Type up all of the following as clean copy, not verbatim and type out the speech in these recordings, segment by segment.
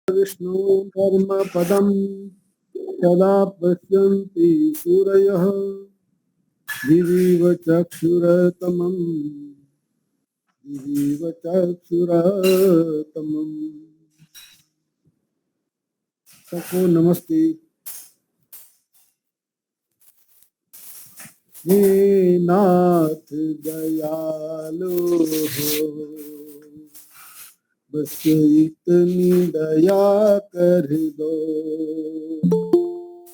विष्णु कर्मपदं यदा पश्यन्ति सूरयः दिवीव चक्षुरतमम् दिवीव चक्षुरतमम्। सबको नमस्ते। हे नाथ दयालु हो, बस इतनी दया कर दो।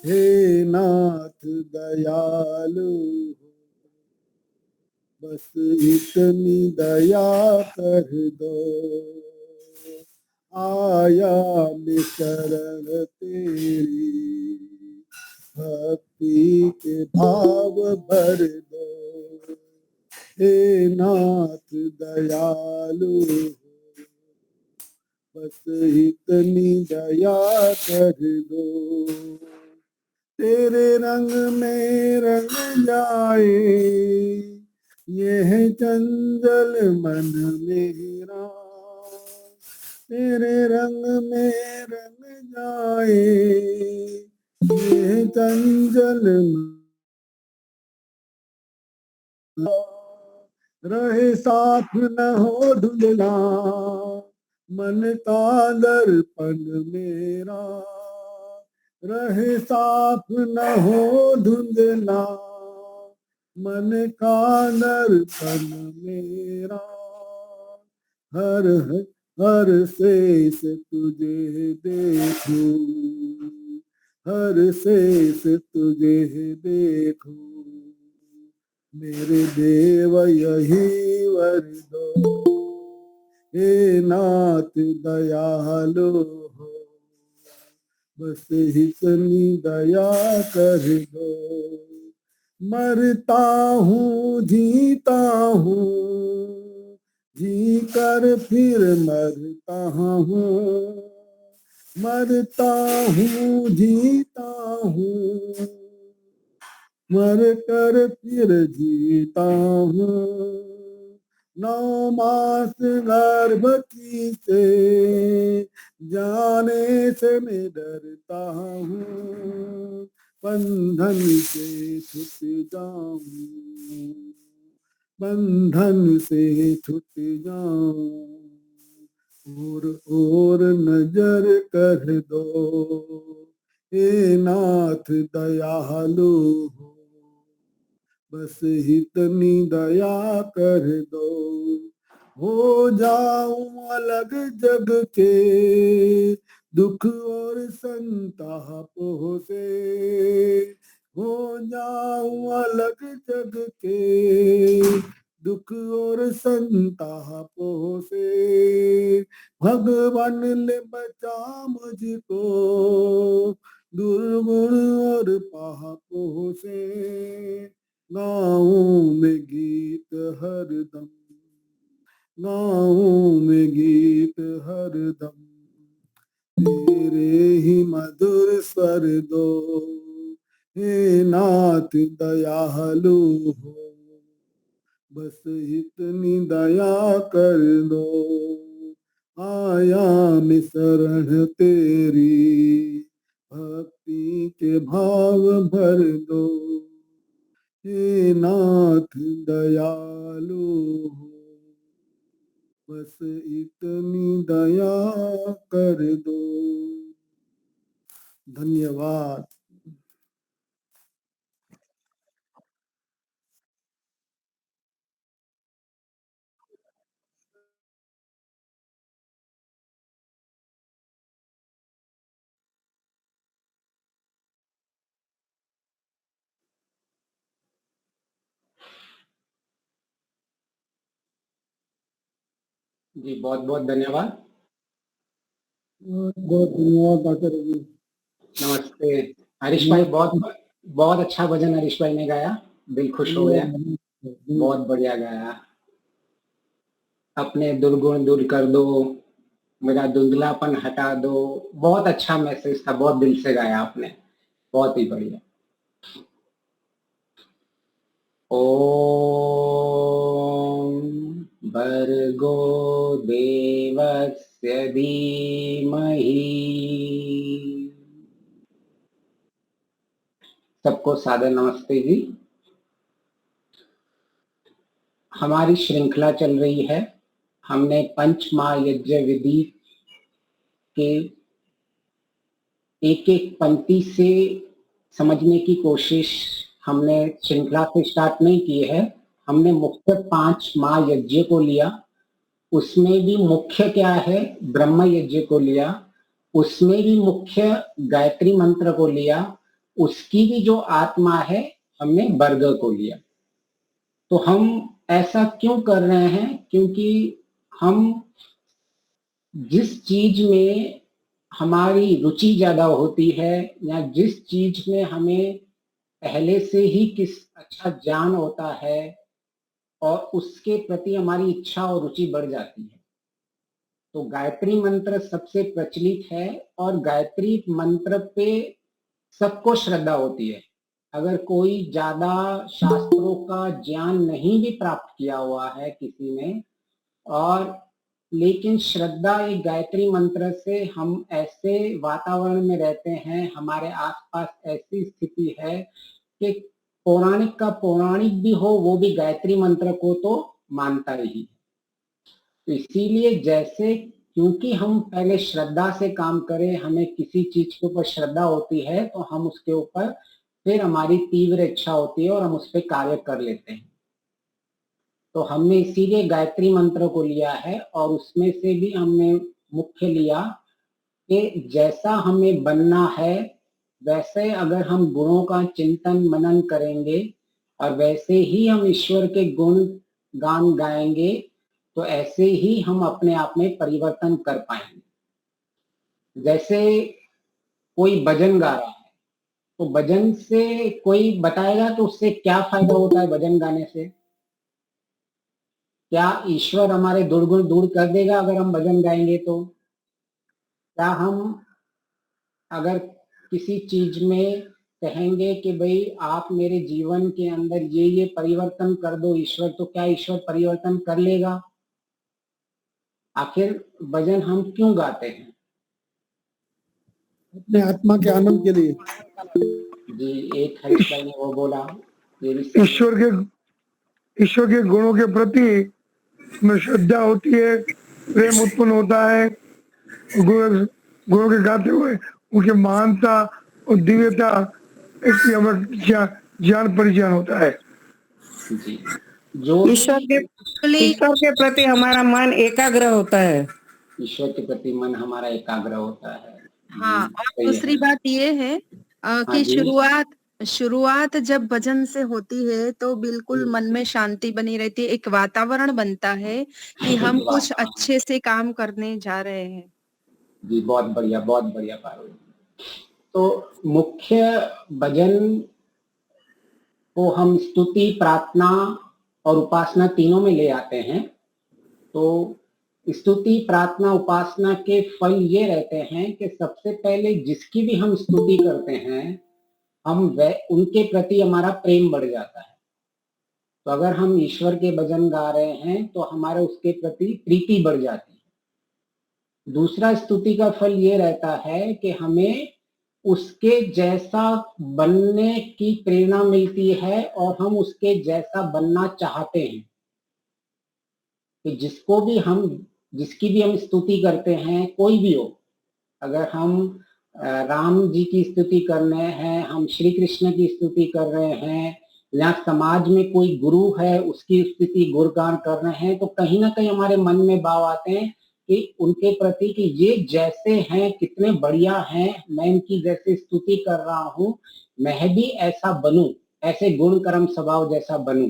हे नाथ दयालु हो, बस इतनी दया कर दो। आया मैं शरण तेरी, भक्ति के भाव भर दो। हे नाथ दयालु हो, बस इतनी दया कर दो। तेरे रंग में रंग जाए यह चंचल मन मेरा, तेरे रंग में रंग जाए यह चंचल रहे साफ न हो धुंधला मन का दर्पण मेरा, रहे साफ न हो धुंधला मन का दर्पण मेरा। हर हर शेष तुझे देखूं, हर शेष तुझे देखूं, मेरे देव यही वर दो। हे नाथ दयालु हो, बस इतनी दया कर दो। मरता हूँ जीता हूँ, जी कर फिर मरता हूँ, मरता हूँ जीता हूँ, मर कर फिर जीता हूँ। 9 मास गर्भ की से जाने से मैं डरता हूँ, बंधन से छूट जाऊं, बंधन से छूट जाऊं। और नजर कर दो। हे नाथ दयालु हो, बस इतनी दया कर दो। हो जाऊं अलग जग के दुख और संतापों से, हो जाऊं अलग जग के दुख और संतापों से। भगवान ने बचा मुझको दुर्गुण और पापों से। गाऊं में गीत हरदम, गाऊं में गीत हरदम, तेरे ही मधुर स्वर दो। हे नाथ दयालु हो, बस इतनी दया कर दो। आया मैं शरण तेरी, भक्ति के भाव भर दो। हे नाथ दयालु हो, बस इतनी दया कर दो। धन्यवाद। जी बहुत बहुत धन्यवाद। बहुत बहुत धन्यवाद डॉक्टर जी। नमस्ते हरीश भाई, बहुत बहुत अच्छा भजन हरीश भाई ने गाया, दिल खुश हो गया, बहुत बढ़िया गाया। अपने दुर्गुण दूर कर दो, मेरा धुंधलापन हटा दो, बहुत अच्छा मैसेज था, बहुत दिल से गाया आपने, बहुत ही बढ़िया। ओम भर्गो देवस्य धीमहि सबको सादर नमस्ते जी। हमारी श्रृंखला चल रही है। हमने पंच महायज्ञ विधि के एक एक पंक्ति से समझने की कोशिश हमने श्रृंखला से स्टार्ट नहीं की है। हमने मुख्य 5 महायज्ञ को लिया, उसमें भी मुख्य क्या है ब्रह्म यज्ञ को लिया, उसमें भी मुख्य गायत्री मंत्र को लिया, उसकी भी जो आत्मा है हमने वर्ग को लिया। तो हम ऐसा क्यों कर रहे हैं? क्योंकि हम जिस चीज में हमारी रुचि ज्यादा होती है या जिस चीज में हमें पहले से ही किस अच्छा ज्ञान होता है और उसके प्रति हमारी इच्छा और रुचि बढ़ जाती है। तो गायत्री मंत्र सबसे प्रचलित है और गायत्री मंत्र पे सबको श्रद्धा होती है। अगर कोई ज्यादा शास्त्रों का ज्ञान नहीं भी प्राप्त किया हुआ है किसी ने, और लेकिन श्रद्धा एक गायत्री मंत्र से हम ऐसे वातावरण में रहते हैं, हमारे आसपास ऐसी स्थिति है कि पौराणिक का पौराणिक भी हो वो भी गायत्री मंत्र को तो मानता ही। तो इसीलिए जैसे क्योंकि हम पहले श्रद्धा से काम करें, हमें किसी चीज के ऊपर श्रद्धा होती है तो हम उसके ऊपर फिर हमारी तीव्र इच्छा होती है और हम उस पर कार्य कर लेते हैं। तो हमने इसीलिए गायत्री मंत्र को लिया है और उसमें से भी हमने मुख्य लिया कि जैसा हमें बनना है वैसे अगर हम गुणों का चिंतन मनन करेंगे और वैसे ही हम ईश्वर के गुण गान गाएंगे तो ऐसे ही हम अपने आप में परिवर्तन कर पाएंगे। जैसे कोई भजन गा रहा है तो भजन से कोई बताएगा कि उससे क्या फायदा होता है भजन गाने से? क्या ईश्वर हमारे दुर्गुण दूर कर देगा अगर हम भजन गाएंगे? तो क्या हम अगर किसी चीज में कहेंगे कि भाई आप मेरे जीवन के अंदर ये परिवर्तन कर दो ईश्वर, तो क्या ईश्वर परिवर्तन कर लेगा? आखिर भजन हम क्यों गाते हैं? अपने आत्मा के आनंद के लिए। जी, एक हरीश भाई ने वो बोला, ये भी ईश्वर के गुणों के प्रति में श्रद्धा होती है, प्रेम उत्पन्न होता है। गुणों के गाते हुए उनकी महानता और दिव्यता इसकी हमें ज्ञान परिचय होता है। जी, जो ईश्वर के प्रति हमारा मन एकाग्र होता है। ईश्वर के प्रति मन हमारा एकाग्र होता है। हाँ, और दूसरी बात ये है कि शुरुआत जब भजन से होती है तो बिल्कुल मन में शांति बनी रहती है, एक वातावरण बनता है कि हम कुछ अच्छे से काम करने जा रहे हैं। जी, बहुत बढ़िया पारुल। तो मुख्य भजन को हम स्तुति, प्रार्थना और उपासना तीनों में ले आते हैं। तो स्तुति, प्रार्थना, उपासना के फल ये रहते हैं कि सबसे पहले जिसकी भी हम स्तुति करते हैं हम उनके प्रति हमारा प्रेम बढ़ जाता है। तो अगर हम ईश्वर के भजन गा रहे हैं तो हमारा उसके प्रति प्रीति बढ़ जाती है। दूसरा स्तुति का फल ये रहता है कि हमें उसके जैसा बनने की प्रेरणा मिलती है और हम उसके जैसा बनना चाहते हैं। कि जिसकी भी हम स्तुति करते हैं, कोई भी हो, अगर हम राम जी की स्तुति कर रहे हैं, हम श्री कृष्ण की स्तुति कर रहे हैं, या समाज में कोई गुरु है उसकी स्तुति गुणगान कर रहे हैं, तो कहीं ना कहीं हमारे मन में भाव आते हैं कि उनके प्रति कि ये जैसे हैं, कितने बढ़िया हैं, मैं इनकी जैसे स्तुति कर रहा हूं, मैं भी ऐसा बनूं, ऐसे गुण कर्म स्वभाव जैसा बनूं।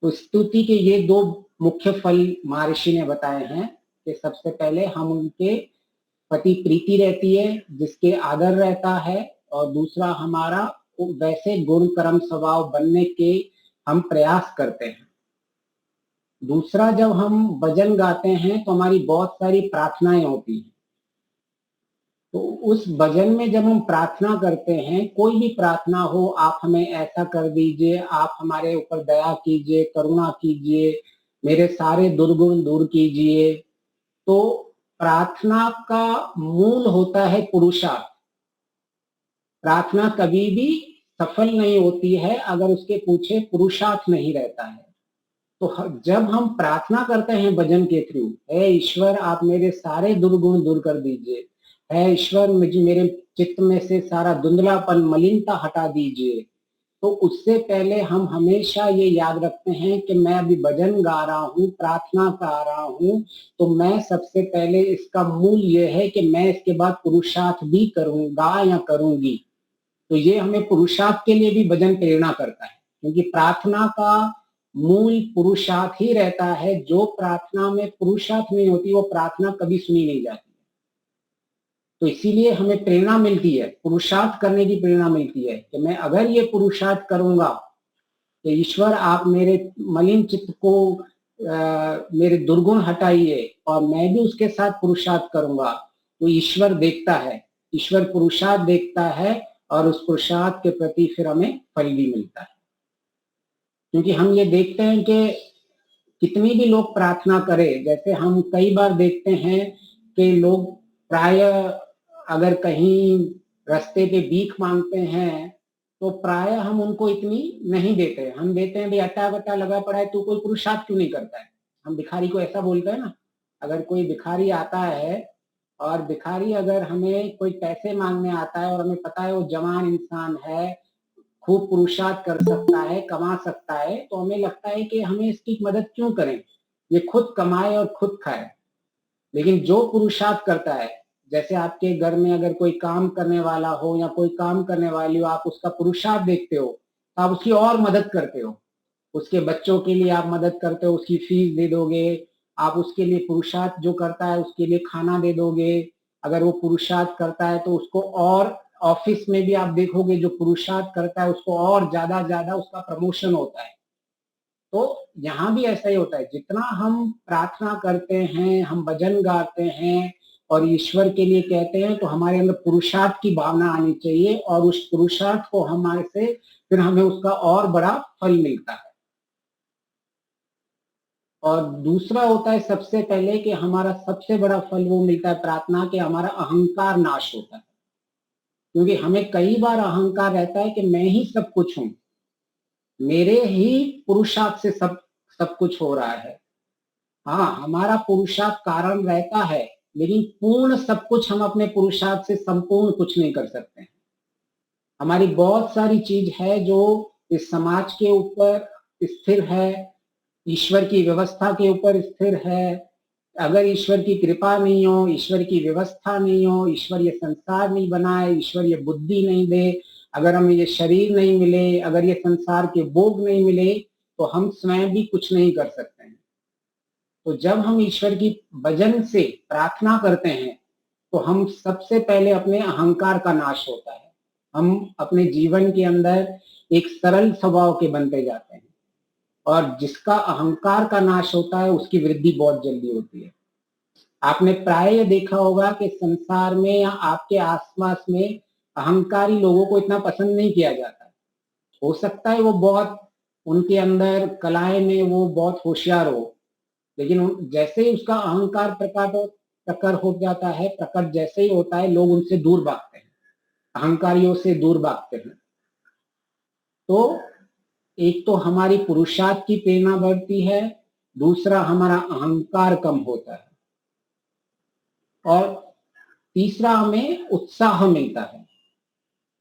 तो स्तुति के ये 2 मुख्य फल महर्षि ने बताए हैं कि सबसे पहले हम उनके प्रति प्रीति रहती है, जिसके आदर रहता है, और दूसरा हमारा वैसे गुण कर्म स्वभाव बनने के हम प्रयास करते हैं। दूसरा, जब हम भजन गाते हैं तो हमारी बहुत सारी प्रार्थनाएं होती हैं। तो उस भजन में जब हम प्रार्थना करते हैं, कोई भी प्रार्थना हो, आप हमें ऐसा कर दीजिए, आप हमारे ऊपर दया कीजिए, करुणा कीजिए, मेरे सारे दुर्गुण दूर कीजिए, तो प्रार्थना का मूल होता है पुरुषार्थ। प्रार्थना कभी भी सफल नहीं होती है अगर उसके पीछे पुरुषार्थ नहीं रहता है। तो जब हम प्रार्थना करते हैं भजन के थ्रू, हे ईश्वर आप मेरे सारे दुर्गुण दूर कर दीजिए, हे ईश्वर मुझे मेरे चित्त में से सारा धुंधलापन मलिनता हटा दीजिए, तो उससे पहले हम हमेशा ये याद रखते हैं कि मैं अभी भजन गा रहा हूँ, प्रार्थना कर रहा हूँ, तो मैं सबसे पहले इसका मूल ये है कि मैं इसके बाद पुरुषार्थ भी करूंगा या करूंगी। तो ये हमें पुरुषार्थ के लिए भी भजन प्रेरणा करता है, क्योंकि प्रार्थना का मूल पुरुषार्थ ही रहता है। जो प्रार्थना में पुरुषार्थ नहीं होती वो प्रार्थना कभी सुनी नहीं जाती। तो इसीलिए हमें प्रेरणा मिलती है, पुरुषार्थ करने की प्रेरणा मिलती है कि मैं अगर ये पुरुषार्थ करूंगा कि ईश्वर आप मेरे मलिन चित्त को मेरे दुर्गुण हटाइए और मैं भी उसके साथ पुरुषार्थ करूंगा, तो ईश्वर देखता है, ईश्वर पुरुषार्थ देखता है और उस पुरुषार्थ के प्रति फिर हमें फल भी मिलता है। क्योंकि हम ये देखते हैं कि कितनी भी लोग प्रार्थना करें, जैसे हम कई बार देखते हैं कि लोग प्राय अगर कहीं रास्ते पे भीख मांगते हैं तो प्राय हम उनको इतनी नहीं देते। हम देते हैं भाई अट्टा बट्टा लगा पड़ा है, तू कोई पुरुषार्थ क्यों नहीं करता है। हम भिखारी को ऐसा बोलते हैं ना, अगर कोई भिखारी आता है और भिखारी अगर हमें कोई पैसे मांगने आता है और हमें पता है वो जवान इंसान है, खूब पुरुषार्थ कर सकता है, कमा सकता है, तो हमें लगता है कि हमें इसकी मदद क्यों करें, ये खुद कमाए और खुद खाए। लेकिन जो पुरुषार्थ करता है, जैसे आपके घर में अगर कोई काम करने वाला हो या कोई काम करने वाली हो, आप उसका पुरुषार्थ देखते हो तो आप उसकी और मदद करते हो, उसके बच्चों के लिए आप मदद करते हो, उसकी फीस दे दोगे, आप उसके लिए पुरुषार्थ जो करता है उसके लिए खाना दे दोगे। अगर वो पुरुषार्थ करता है तो उसको, और ऑफिस में भी आप देखोगे जो पुरुषार्थ करता है उसको और ज्यादा उसका प्रमोशन होता है। तो यहाँ भी ऐसा ही होता है, जितना हम प्रार्थना करते हैं, हम भजन गाते हैं और ईश्वर के लिए कहते हैं, तो हमारे अंदर पुरुषार्थ की भावना आनी चाहिए और उस पुरुषार्थ को हमारे से फिर हमें उसका और बड़ा फल मिलता है। और दूसरा होता है सबसे पहले कि हमारा सबसे बड़ा फल वो मिलता है प्रार्थना के, हमारा अहंकार नाश होता है। क्योंकि हमें कई बार अहंकार रहता है कि मैं ही सब कुछ हूं, मेरे ही पुरुषार्थ से सब कुछ हो रहा है। हाँ, हमारा पुरुषार्थ कारण रहता है, लेकिन पूर्ण सब कुछ हम अपने पुरुषार्थ से संपूर्ण कुछ नहीं कर सकते हैं। हमारी बहुत सारी चीज है जो इस समाज के ऊपर स्थिर है, ईश्वर की व्यवस्था के ऊपर स्थिर है। अगर ईश्वर की कृपा नहीं हो, ईश्वर की व्यवस्था नहीं हो, ईश्वर ये संसार नहीं बनाए, ईश्वर ये बुद्धि नहीं दे, अगर हमें ये शरीर नहीं मिले, अगर ये संसार के भोग नहीं मिले, तो हम स्वयं भी कुछ नहीं कर सकते हैं। तो जब हम ईश्वर की भजन से प्रार्थना करते हैं तो हम सबसे पहले अपने अहंकार का नाश होता है। हम अपने जीवन के अंदर एक सरल स्वभाव के बनते जाते हैं, और जिसका अहंकार का नाश होता है उसकी वृद्धि बहुत जल्दी होती है। आपने प्राय देखा होगा कि संसार में या आपके आसपास में अहंकारी लोगों को इतना पसंद नहीं किया जाता। हो सकता है वो बहुत, उनके अंदर कलाएं में वो बहुत होशियार हो, लेकिन जैसे ही उसका अहंकार प्रकट हो जाता है, प्रकट जैसे ही होता है, लोग उनसे दूर भागते हैं, अहंकारियों से दूर भागते हैं। तो एक तो हमारी पुरुषार्थ की प्रेरणा बढ़ती है, दूसरा हमारा अहंकार कम होता है, और तीसरा हमें उत्साह मिलता है।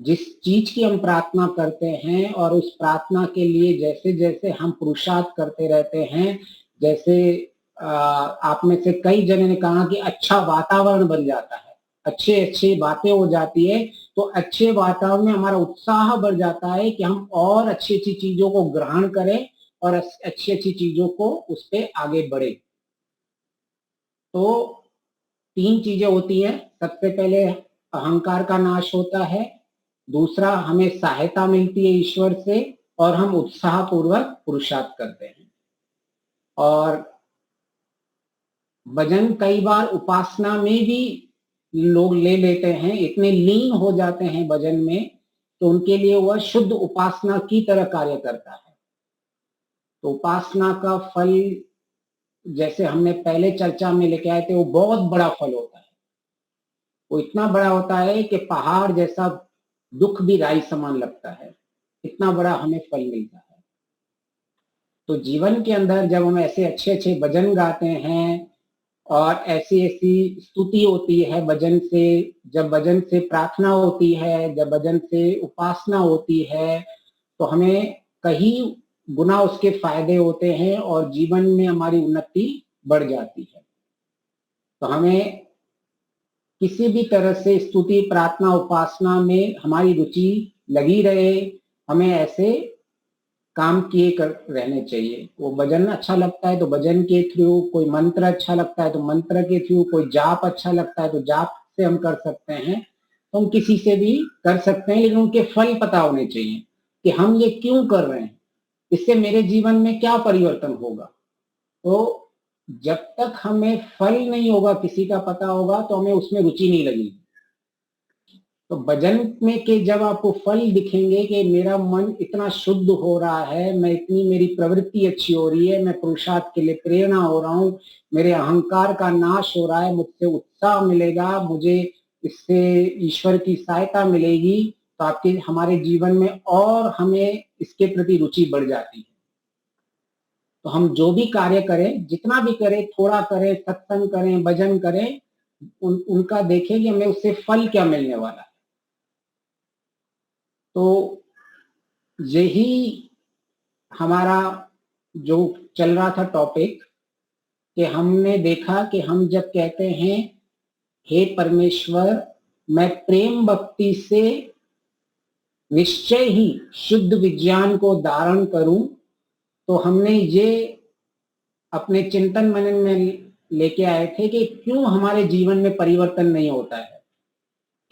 जिस चीज की हम प्रार्थना करते हैं और उस प्रार्थना के लिए जैसे जैसे हम पुरुषार्थ करते रहते हैं, जैसे आप में से कई जने ने कहा कि अच्छा वातावरण बन जाता है, अच्छी बातें हो जाती है, तो अच्छे वातावरण में हमारा उत्साह बढ़ जाता है कि हम और अच्छी चीजों को ग्रहण करें और अच्छी चीजों को उस पर आगे बढ़े। तो 3 चीजें होती हैं। सबसे पहले अहंकार का नाश होता है, दूसरा हमें सहायता मिलती है ईश्वर से, और हम उत्साह पूर्वक पुरुषार्थ करते हैं। और भजन कई बार उपासना में भी लोग ले लेते हैं, इतने लीन हो जाते हैं भजन में, तो उनके लिए वह शुद्ध उपासना की तरह कार्य करता है। तो उपासना का फल, जैसे हमने पहले चर्चा में लेके आए थे, वो बहुत बड़ा फल होता है। वो इतना बड़ा होता है कि पहाड़ जैसा दुख भी राई समान लगता है। इतना बड़ा हमें फल मिलता है। तो जीवन के अंदर जब हम ऐसे अच्छे अच्छे भजन गाते हैं और ऐसी ऐसी स्तुति होती है भजन से, जब भजन से प्रार्थना होती है, जब भजन से उपासना होती है, तो हमें कहीं गुना उसके फायदे होते हैं और जीवन में हमारी उन्नति बढ़ जाती है। तो हमें किसी भी तरह से स्तुति प्रार्थना उपासना में हमारी रुचि लगी रहे, हमें ऐसे काम किए कर रहने चाहिए। वो भजन अच्छा लगता है तो भजन के थ्रू, कोई मंत्र अच्छा लगता है तो मंत्र के थ्रू, कोई जाप अच्छा लगता है तो जाप से हम कर सकते हैं, तो हम किसी से भी कर सकते हैं, लेकिन उनके फल पता होने चाहिए कि हम ये क्यों कर रहे हैं, इससे मेरे जीवन में क्या परिवर्तन होगा। तो जब तक हमें फल नहीं होगा, किसी का पता होगा, तो हमें उसमें रुचि नहीं लगेगी। तो भजन में के जब आपको फल दिखेंगे कि मेरा मन इतना शुद्ध हो रहा है, मैं इतनी, मेरी प्रवृत्ति अच्छी हो रही है, मैं पुरुषार्थ के लिए प्रेरणा हो रहा हूँ, मेरे अहंकार का नाश हो रहा है, मुझसे उत्साह मिलेगा, मुझे इससे ईश्वर की सहायता मिलेगी, तो आपके हमारे जीवन में और हमें इसके प्रति रुचि बढ़ जाती है। तो हम जो भी कार्य करें, जितना भी करें, थोड़ा करें, सत्संग करें, भजन करें, उनका देखें कि हमें उससे फल क्या मिलने वाला है। तो यही हमारा जो चल रहा था टॉपिक, कि हमने देखा कि हम जब कहते हैं हे परमेश्वर मैं प्रेम भक्ति से निश्चय ही शुद्ध विज्ञान को धारण करूं, तो हमने ये अपने चिंतन मनन में लेके आए थे कि क्यों हमारे जीवन में परिवर्तन नहीं होता है,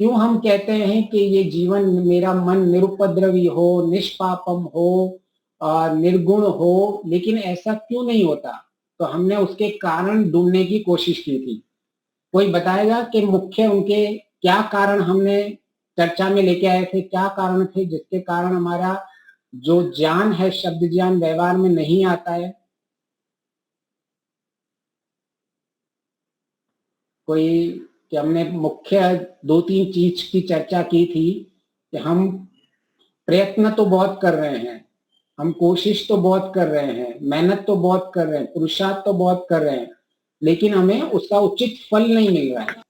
क्यों हम कहते हैं कि ये जीवन, मेरा मन निरुपद्रवी हो, निष्पापम हो और निर्गुण हो, लेकिन ऐसा क्यों नहीं होता। तो हमने उसके कारण ढूंढने की कोशिश की थी। कोई बताएगा कि मुख्य उनके क्या कारण हमने चर्चा में लेके आए थे, क्या कारण थे जिसके कारण हमारा जो ज्ञान है, शब्द ज्ञान व्यवहार में नहीं आता है। कोई, कि हमने मुख्य 2-3 चीज की चर्चा की थी कि हम प्रयत्न तो बहुत कर रहे हैं, हम कोशिश तो बहुत कर रहे हैं, मेहनत तो बहुत कर रहे हैं, पुरुषार्थ तो बहुत कर रहे हैं, लेकिन हमें उसका उचित फल नहीं मिल रहा है।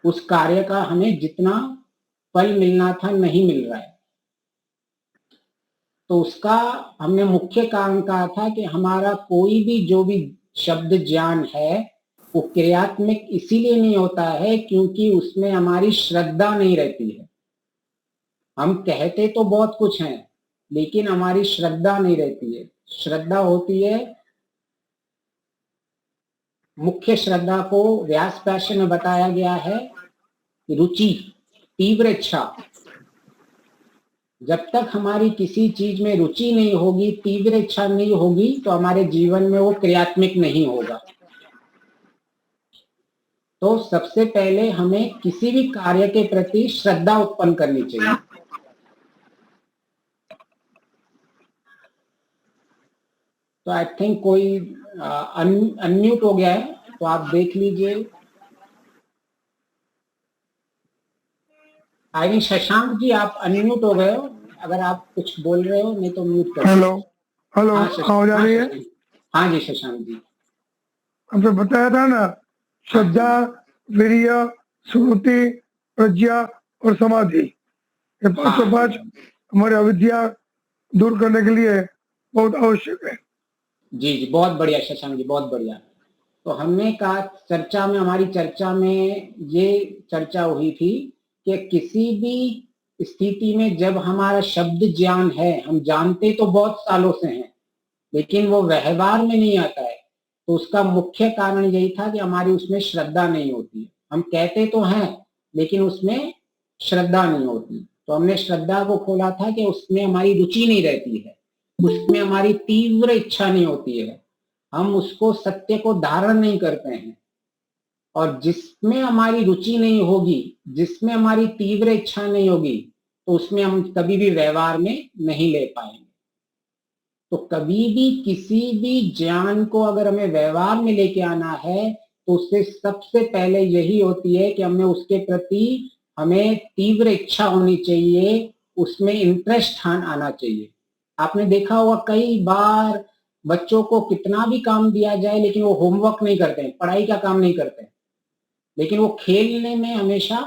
उस कार्य का हमें जितना फल मिलना था नहीं मिल रहा है। तो उसका हमने मुख्य कारण कहा था कि हमारा कोई भी जो भी शब्द ज्ञान है वो क्रियात्मक इसीलिए नहीं होता है क्योंकि उसमें हमारी श्रद्धा नहीं रहती है। हम कहते तो बहुत कुछ हैं लेकिन हमारी श्रद्धा नहीं रहती है। श्रद्धा होती है, मुख्य श्रद्धा को व्यास भाष्य में बताया गया है रुचि, तीव्र इच्छा। जब तक हमारी किसी चीज में रुचि नहीं होगी, तीव्र इच्छा नहीं होगी, तो हमारे जीवन में वो क्रियात्मक नहीं होगा। तो सबसे पहले हमें किसी भी कार्य के प्रति श्रद्धा उत्पन्न करनी चाहिए। तो आई थिंक कोई अनम्यूट हो गया है, तो आप देख लीजिए। आई मीन शशांक जी आप अनम्यूट हो गए हो, अगर आप कुछ बोल रहे हो, नहीं तो म्यूट कर। हेलो हेलो, हाँ, आवाज आ रही है? हाँ जी शशांक जी, आपने बताया था ना, श्रद्धा, वीर्य, स्मृति, प्रज्ञा और समाधि, ये 505 हमारे अविद्या दूर करने के लिए बहुत आवश्यक है। जी जी, बहुत बढ़िया शशांक जी, बहुत बढ़िया। तो हमने कहा चर्चा में, हमारी चर्चा में ये चर्चा हुई थी कि किसी भी स्थिति में जब हमारा शब्द ज्ञान है, हम जानते तो बहुत सालों से हैं लेकिन वो व्यवहार में नहीं आता है, तो उसका मुख्य कारण यही था कि हमारी उसमें श्रद्धा नहीं होती। हम कहते तो हैं लेकिन उसमें श्रद्धा नहीं होती। तो हमने श्रद्धा को खोला था कि उसमें हमारी रुचि नहीं रहती है, उसमें हमारी तीव्र इच्छा नहीं होती है, हम उसको सत्य को धारण नहीं करते हैं। और जिसमें हमारी रुचि नहीं होगी, जिसमें हमारी तीव्र इच्छा नहीं होगी, तो उसमें हम कभी भी व्यवहार में नहीं ले पाएंगे। तो कभी भी किसी भी ज्ञान को अगर हमें व्यवहार में लेके आना है तो उससे सबसे पहले यही होती है कि हमें उसके प्रति हमें तीव्र इच्छा होनी चाहिए, उसमें इंटरेस्ट आना चाहिए। आपने देखा होगा कई बार बच्चों को कितना भी काम दिया जाए लेकिन वो होमवर्क नहीं करते हैं, पढ़ाई का काम नहीं करते हैं, लेकिन वो खेलने में हमेशा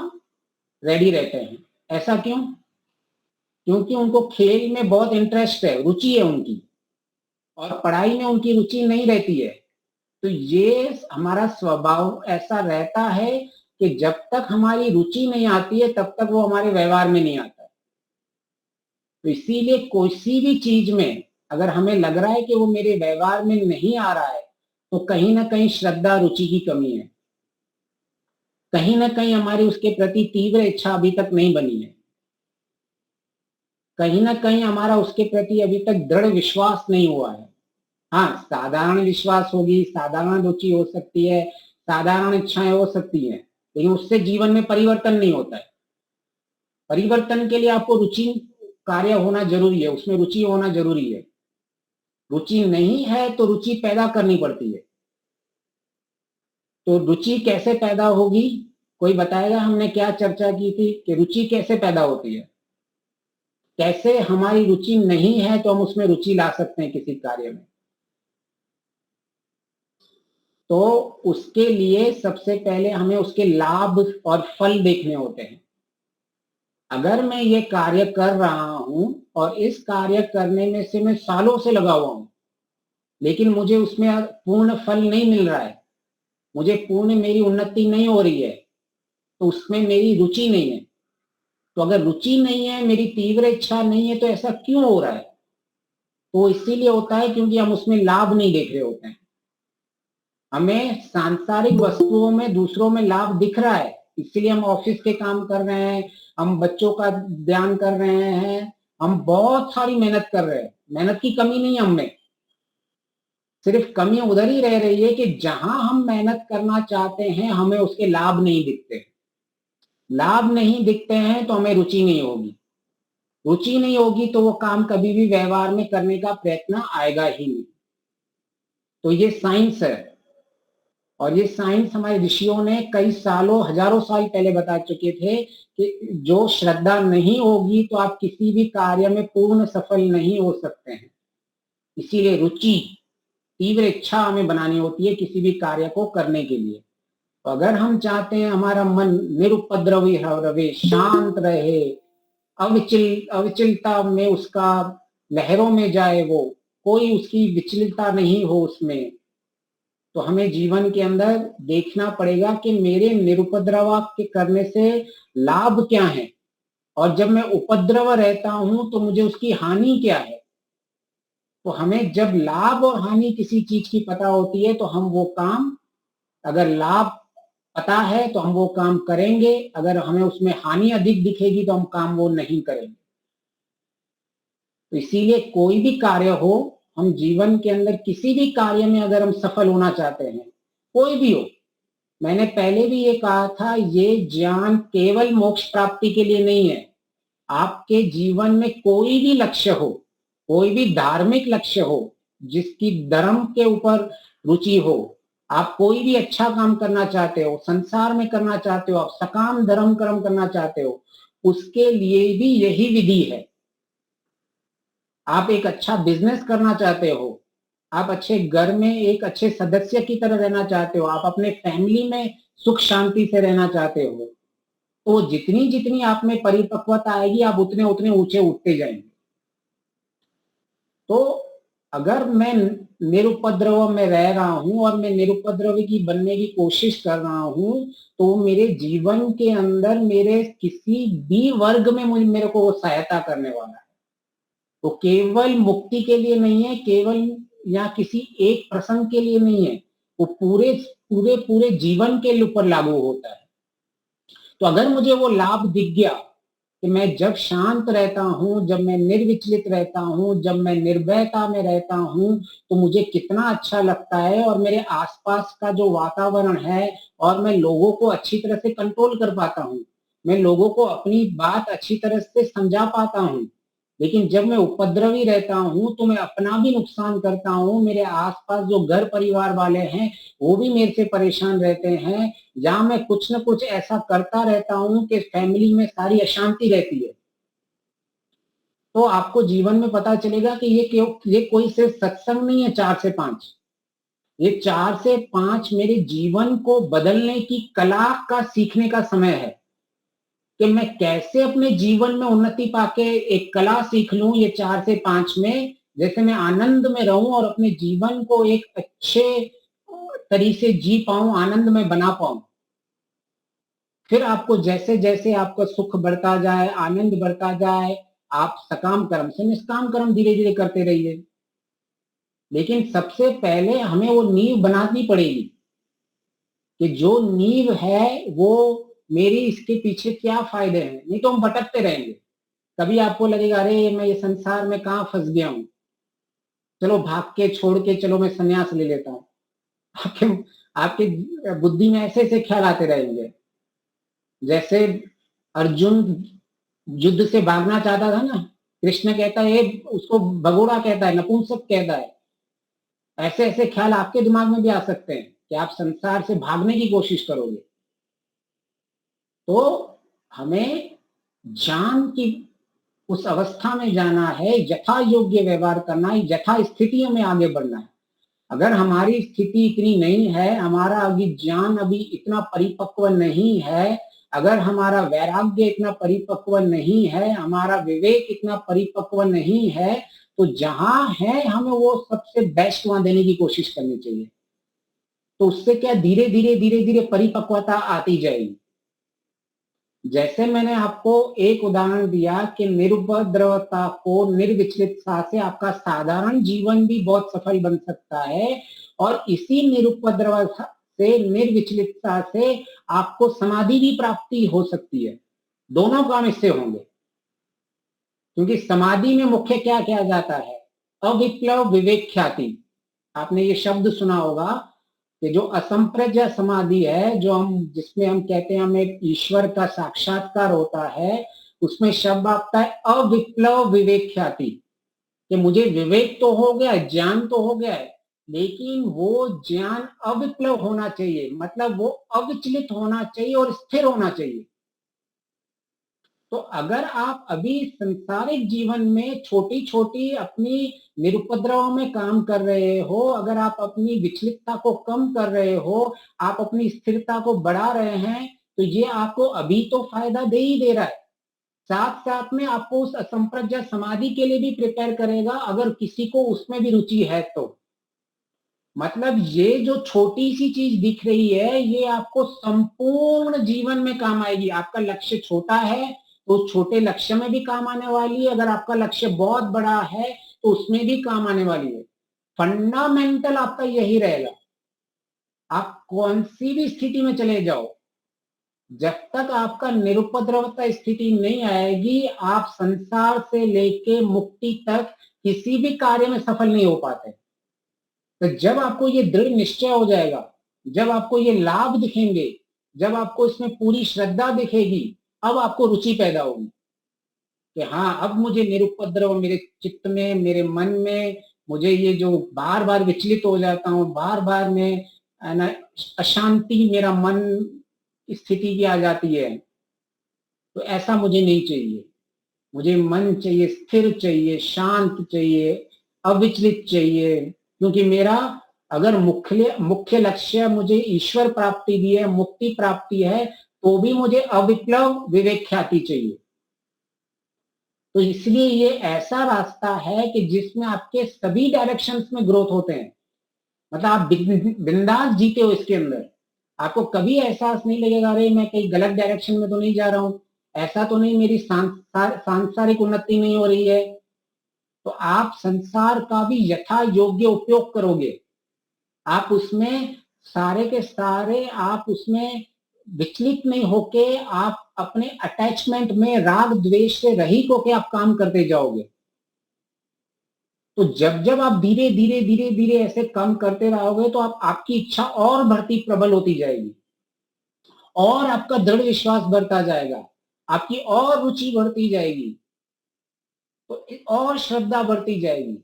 रेडी रहते हैं। ऐसा क्यों? क्योंकि उनको खेल में बहुत इंटरेस्ट है, रुचि है उनकी, और पढ़ाई में उनकी रुचि नहीं रहती है। तो ये हमारा स्वभाव ऐसा रहता है कि जब तक हमारी रुचि नहीं आती है तब तक वो हमारे व्यवहार में नहीं आता है। तो इसीलिए किसी भी चीज में अगर हमें लग रहा है कि वो मेरे व्यवहार में नहीं आ रहा है तो कहीं ना कहीं श्रद्धा, रुचि की कमी है, कहीं ना कहीं हमारी उसके प्रति तीव्र इच्छा अभी तक नहीं बनी है, कहीं ना कहीं हमारा उसके प्रति अभी तक दृढ़ विश्वास नहीं हुआ है। हाँ, साधारण विश्वास होगी, साधारण रुचि हो सकती है, साधारण इच्छाएं हो सकती हैं, लेकिन उससे जीवन में परिवर्तन नहीं होता है। परिवर्तन के लिए आपको रुचि कार्य होना जरूरी है, उसमें रुचि होना जरूरी है। रुचि नहीं है तो रुचि पैदा करनी पड़ती है। तो रुचि कैसे पैदा होगी, कोई बताएगा? हमने क्या चर्चा की थी कि रुचि कैसे पैदा होती है, कैसे हमारी रुचि नहीं है तो हम उसमें रुचि ला सकते हैं किसी कार्य में। तो उसके लिए सबसे पहले हमें उसके लाभ और फल देखने होते हैं। अगर मैं ये कार्य कर रहा हूं और इस कार्य करने में से मैं सालों से लगा हुआ हूं लेकिन मुझे उसमें पूर्ण फल नहीं मिल रहा है, मुझे पूर्ण मेरी उन्नति नहीं हो रही है, तो उसमें मेरी रुचि नहीं है। तो अगर रुचि नहीं है, मेरी तीव्र इच्छा नहीं है, तो ऐसा क्यों हो रहा है? तो इसीलिए होता है क्योंकि हम उसमें लाभ नहीं देख रहे होते हैं। हमें सांसारिक वस्तुओं में दूसरों में लाभ दिख रहा है, इसलिए हम ऑफिस के काम कर रहे हैं, हम बच्चों का ध्यान कर रहे हैं, हम बहुत सारी मेहनत कर रहे हैं। मेहनत की कमी नहीं है हमें, सिर्फ कमी उधर ही रह रही है कि जहां हम मेहनत करना चाहते हैं हमें उसके लाभ नहीं दिखते। लाभ नहीं दिखते हैं तो हमें रुचि नहीं होगी, रुचि नहीं होगी तो वो काम कभी भी व्यवहार में करने का प्रयत्न आएगा ही नहीं। तो ये साइंस है, और ये साइंस हमारे ऋषियों ने कई सालों, हजारों साल पहले बता चुके थे कि जो श्रद्धा नहीं होगी तो आप किसी भी कार्य में पूर्ण सफल नहीं हो सकते हैं। इसीलिए रुचि, तीव्र इच्छा हमें बनानी होती है किसी भी कार्य को करने के लिए। तो अगर हम चाहते हैं हमारा मन निरुपद्रवी रहे, शांत रहे, अविचलता में उसका लहरों में जाए, वो कोई उसकी विचलितता नहीं हो उसमें, तो हमें जीवन के अंदर देखना पड़ेगा कि मेरे निरुपद्रव के करने से लाभ क्या है, और जब मैं उपद्रव रहता हूं तो मुझे उसकी हानि क्या है। तो हमें जब लाभ और हानि किसी चीज की पता होती है तो हम वो काम, अगर लाभ पता है तो हम वो काम करेंगे, अगर हमें उसमें हानि अधिक दिखेगी तो हम काम वो नहीं करेंगे। तो इसीलिए कोई भी कार्य हो, हम जीवन के अंदर किसी भी कार्य में अगर हम सफल होना चाहते हैं, कोई भी हो, मैंने पहले भी ये कहा था, ये ज्ञान केवल मोक्ष प्राप्ति के लिए नहीं है। आपके जीवन में कोई भी लक्ष्य हो, कोई भी धार्मिक लक्ष्य हो, जिसकी धर्म के ऊपर रुचि हो, आप कोई भी अच्छा काम करना चाहते हो, संसार में करना चाहते हो, आप सकाम धर्म कर्म करना चाहते हो, उसके लिए भी यही विधि है। आप एक अच्छा बिजनेस करना चाहते हो, आप अच्छे घर में एक अच्छे सदस्य की तरह रहना चाहते हो, आप अपने फैमिली में सुख शांति से रहना चाहते हो, तो जितनी जितनी आप में परिपक्वता आएगी आप उतने उतने ऊंचे उठते जाएंगे। तो अगर मैं निरुपद्रव में रह रहा हूं और मैं निरुपद्रवी की बनने की कोशिश कर रहा हूं, तो मेरे जीवन के अंदर मेरे किसी भी वर्ग में मेरे को वो सहायता करने वाला है। तो केवल मुक्ति के लिए नहीं है, केवल या किसी एक प्रसंग के लिए नहीं है, वो पूरे पूरे पूरे जीवन के ऊपर लागू होता है। तो अगर मुझे वो लाभ दिख गया कि मैं जब शांत रहता हूं, जब मैं निर्विचलित रहता हूं, जब मैं निर्भयता में रहता हूं, तो मुझे कितना अच्छा लगता है, और मेरे आसपास का जो वातावरण है, और मैं लोगों को अच्छी तरह से कंट्रोल कर पाता हूं, मैं लोगों को अपनी बात अच्छी तरह से समझा पाता हूं, लेकिन जब मैं उपद्रवी रहता हूं तो मैं अपना भी नुकसान करता हूं, मेरे आसपास जो घर परिवार वाले हैं वो भी मेरे से परेशान रहते हैं। जहां मैं कुछ न कुछ ऐसा करता रहता हूं कि फैमिली में सारी अशांति रहती है। तो आपको जीवन में पता चलेगा कि ये कोई सिर्फ सत्संग नहीं है 4 से 5, ये 4 से 5 मेरे जीवन को बदलने की कला का सीखने का समय है कि मैं कैसे अपने जीवन में उन्नति पाके एक कला सीख लूं ये 4 से 5 में, जैसे मैं आनंद में रहूं और अपने जीवन को एक अच्छे तरीके से जी पाऊं, आनंद में बना पाऊं। फिर आपको जैसे जैसे आपका सुख बढ़ता जाए, आनंद बढ़ता जाए, आप सकाम कर्म से निष्काम कर्म धीरे धीरे करते रहिए। लेकिन सबसे पहले हमें वो नींव बनानी पड़ेगी कि जो नींव है वो मेरी इसके पीछे क्या फायदे हैं, नहीं तो हम भटकते रहेंगे। कभी आपको लगेगा अरे मैं ये संसार में कहाँ फंस गया हूं, चलो भाग के छोड़ के चलो मैं संन्यास ले लेता हूं। आपके आपके बुद्धि में ऐसे ऐसे ख्याल आते रहेंगे। जैसे अर्जुन युद्ध से भागना चाहता था ना, कृष्ण कहता है, उसको भगोड़ा कहता है, नपुंसक कहता है। ऐसे ऐसे ख्याल आपके दिमाग में भी आ सकते हैं कि आप संसार से भागने की कोशिश करोगे। तो हमें ज्ञान की उस अवस्था में जाना है, यथा योग्य व्यवहार करना है, यथा स्थितियों में आगे बढ़ना है। अगर हमारी स्थिति इतनी नहीं है, हमारा अभी ज्ञान अभी इतना परिपक्व नहीं है, अगर हमारा वैराग्य इतना परिपक्व नहीं है, हमारा विवेक इतना परिपक्व नहीं है, तो जहां है हमें वो सबसे बेस्ट वहां देने की कोशिश करनी चाहिए। तो उससे क्या धीरे धीरे परिपक्वता आती जाएगी। जैसे मैंने आपको एक उदाहरण दिया कि निरुपद्रवता को निर्विचलितता से आपका साधारण जीवन भी बहुत सफल बन सकता है, और इसी निरुपद्रवता से, निर्विचलितता से आपको समाधि भी प्राप्ति हो सकती है। दोनों काम इससे होंगे, क्योंकि समाधि में मुख्य क्या किया जाता है, अविप्लव विवेक ख्याति। आपने ये शब्द सुना होगा कि जो असंप्रज्ञ समाधि है, जो जिसमें हम कहते हैं हमें ईश्वर का साक्षात्कार होता है, उसमें शब्द आता है अविप्लव विवेक ख्याति, कि मुझे विवेक तो हो गया, ज्ञान तो हो गया है, लेकिन वो ज्ञान अविप्लव होना चाहिए, मतलब वो अविचलित होना चाहिए और स्थिर होना चाहिए। तो अगर आप अभी संसारिक जीवन में छोटी छोटी अपनी निरुपद्रव में काम कर रहे हो, अगर आप अपनी विचलितता को कम कर रहे हो, आप अपनी स्थिरता को बढ़ा रहे हैं, तो ये आपको अभी तो फायदा दे ही दे रहा है, साथ साथ में आपको उस असंप्रज्ञ समाधि के लिए भी प्रिपेयर करेगा, अगर किसी को उसमें भी रुचि है तो। मतलब ये जो छोटी सी चीज दिख रही है, ये आपको संपूर्ण जीवन में काम आएगी। आपका लक्ष्य छोटा है तो छोटे लक्ष्य में भी काम आने वाली है, अगर आपका लक्ष्य बहुत बड़ा है तो उसमें भी काम आने वाली है। फंडामेंटल आपका यही रहेगा। आप कौन सी भी स्थिति में चले जाओ, जब तक आपका निरुपद्रवता स्थिति नहीं आएगी, आप संसार से लेके मुक्ति तक किसी भी कार्य में सफल नहीं हो पाते। तो जब आपको ये दृढ़ निश्चय हो जाएगा, जब आपको ये लाभ दिखेंगे, जब आपको इसमें पूरी श्रद्धा दिखेगी, अब आपको रुचि पैदा होगी कि हाँ, अब मुझे निरुपद्रव मेरे चित्त में, मेरे मन में, मुझे ये जो बार बार विचलित हो जाता हूँ, बार बार में अशांति मेरा मन स्थिति की आ जाती है, तो ऐसा मुझे नहीं चाहिए। मुझे मन चाहिए, स्थिर चाहिए, शांत चाहिए, अविचलित चाहिए, क्योंकि मेरा अगर मुख्य लक्ष्य मुझे ईश्वर प्राप्ति भी है, मुक्ति प्राप्ति है, तो भी मुझे अविप्लव विवेक ख्याति चाहिए। तो इसलिए ये ऐसा रास्ता है कि जिसमें आपके सभी डायरेक्शंस में ग्रोथ होते हैं। मतलब आप बिंदास जीते हो इसके अंदर, आपको कभी एहसास नहीं लगेगा अरे मैं कहीं गलत डायरेक्शन में तो नहीं जा रहा हूं, ऐसा तो नहीं मेरी सांसारिक उन्नति नहीं हो रही है। तो आप संसार का भी यथा योग्य उपयोग करोगे, आप उसमें सारे के सारे, आप उसमें विचलित नहीं होके, आप अपने अटैचमेंट में राग द्वेष से रहित होके आप काम करते जाओगे। तो जब जब आप धीरे धीरे ऐसे काम करते रहोगे, तो आपकी इच्छा और बढ़ती प्रबल होती जाएगी, और आपका दृढ़ विश्वास बढ़ता जाएगा, आपकी और रुचि बढ़ती जाएगी। तो और श्रद्धा बढ़ती जाएगी।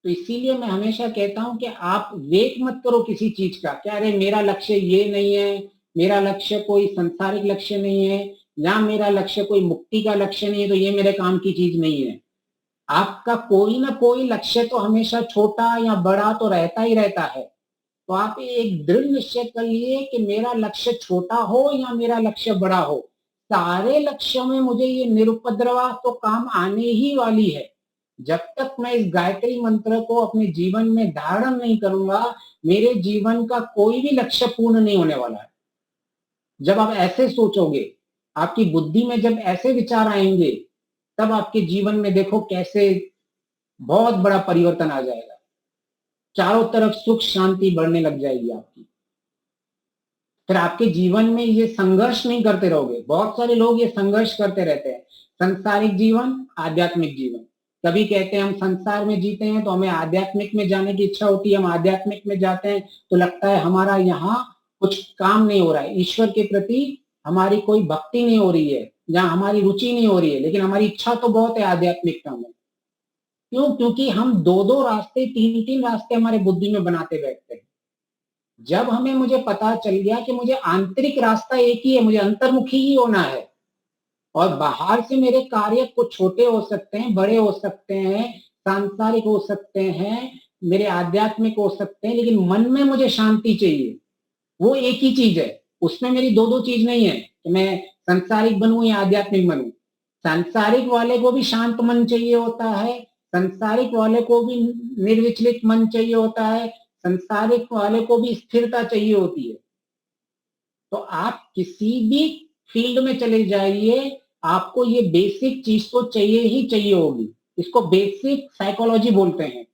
तो इसीलिए मैं हमेशा कहता हूं कि आप वेट मत करो किसी चीज का, क्या अरे मेरा लक्ष्य ये नहीं है, मेरा लक्ष्य कोई संसारिक लक्ष्य नहीं है, या मेरा लक्ष्य कोई मुक्ति का लक्ष्य नहीं है, तो ये मेरे काम की चीज नहीं है। आपका कोई ना कोई लक्ष्य तो हमेशा छोटा या बड़ा तो रहता ही रहता है। तो आप एक दृढ़ निश्चय कर लिए कि मेरा लक्ष्य छोटा हो या मेरा लक्ष्य बड़ा हो, सारे लक्ष्यों में मुझे ये निरुपद्रवा तो काम आने ही वाली है। जब तक मैं इस गायत्री मंत्र को अपने जीवन में धारण नहीं करूंगा, मेरे जीवन का कोई भी लक्ष्य पूर्ण नहीं होने वाला है। जब आप ऐसे सोचोगे, आपकी बुद्धि में जब ऐसे विचार आएंगे, तब आपके जीवन में देखो कैसे बहुत बड़ा परिवर्तन आ जाएगा। चारों तरफ सुख शांति बढ़ने लग जाएगी आपकी। फिर आपके जीवन में ये संघर्ष नहीं करते रहोगे। बहुत सारे लोग ये संघर्ष करते रहते हैं, संसारिक जीवन, आध्यात्मिक जीवन। कभी कहते हैं हम संसार में जीते हैं तो हमें आध्यात्मिक में जाने की इच्छा होती है, हम आध्यात्मिक में जाते हैं तो लगता है हमारा यहाँ कुछ काम नहीं हो रहा है, ईश्वर के प्रति हमारी कोई भक्ति नहीं हो रही है, जहाँ हमारी रुचि नहीं हो रही है, लेकिन हमारी इच्छा तो बहुत है आध्यात्मिकता में। क्यों? क्योंकि हम दो दो रास्ते, तीन तीन रास्ते हमारे बुद्धि में बनाते बैठते हैं। जब हमें मुझे पता चल गया कि मुझे आंतरिक रास्ता एक ही है, मुझे अंतर्मुखी ही होना है, और बाहर से मेरे कार्य कुछ छोटे हो सकते हैं, बड़े हो सकते हैं, सांसारिक हो सकते हैं, मेरे आध्यात्मिक हो सकते हैं, लेकिन मन में मुझे शांति चाहिए। वो एक ही चीज है, उसमें मेरी दो दो चीज नहीं है कि मैं संसारिक बनूं या आध्यात्मिक बनूं। सांसारिक वाले को भी शांत मन चाहिए होता है, संसारिक वाले को भी निर्विचलित मन चाहिए होता है, संसारिक वाले को भी स्थिरता चाहिए होती है। तो आप किसी भी फील्ड में चले जाइए, आपको ये बेसिक चीज तो चाहिए ही चाहिए होगी। इसको बेसिक साइकोलॉजी बोलते हैं,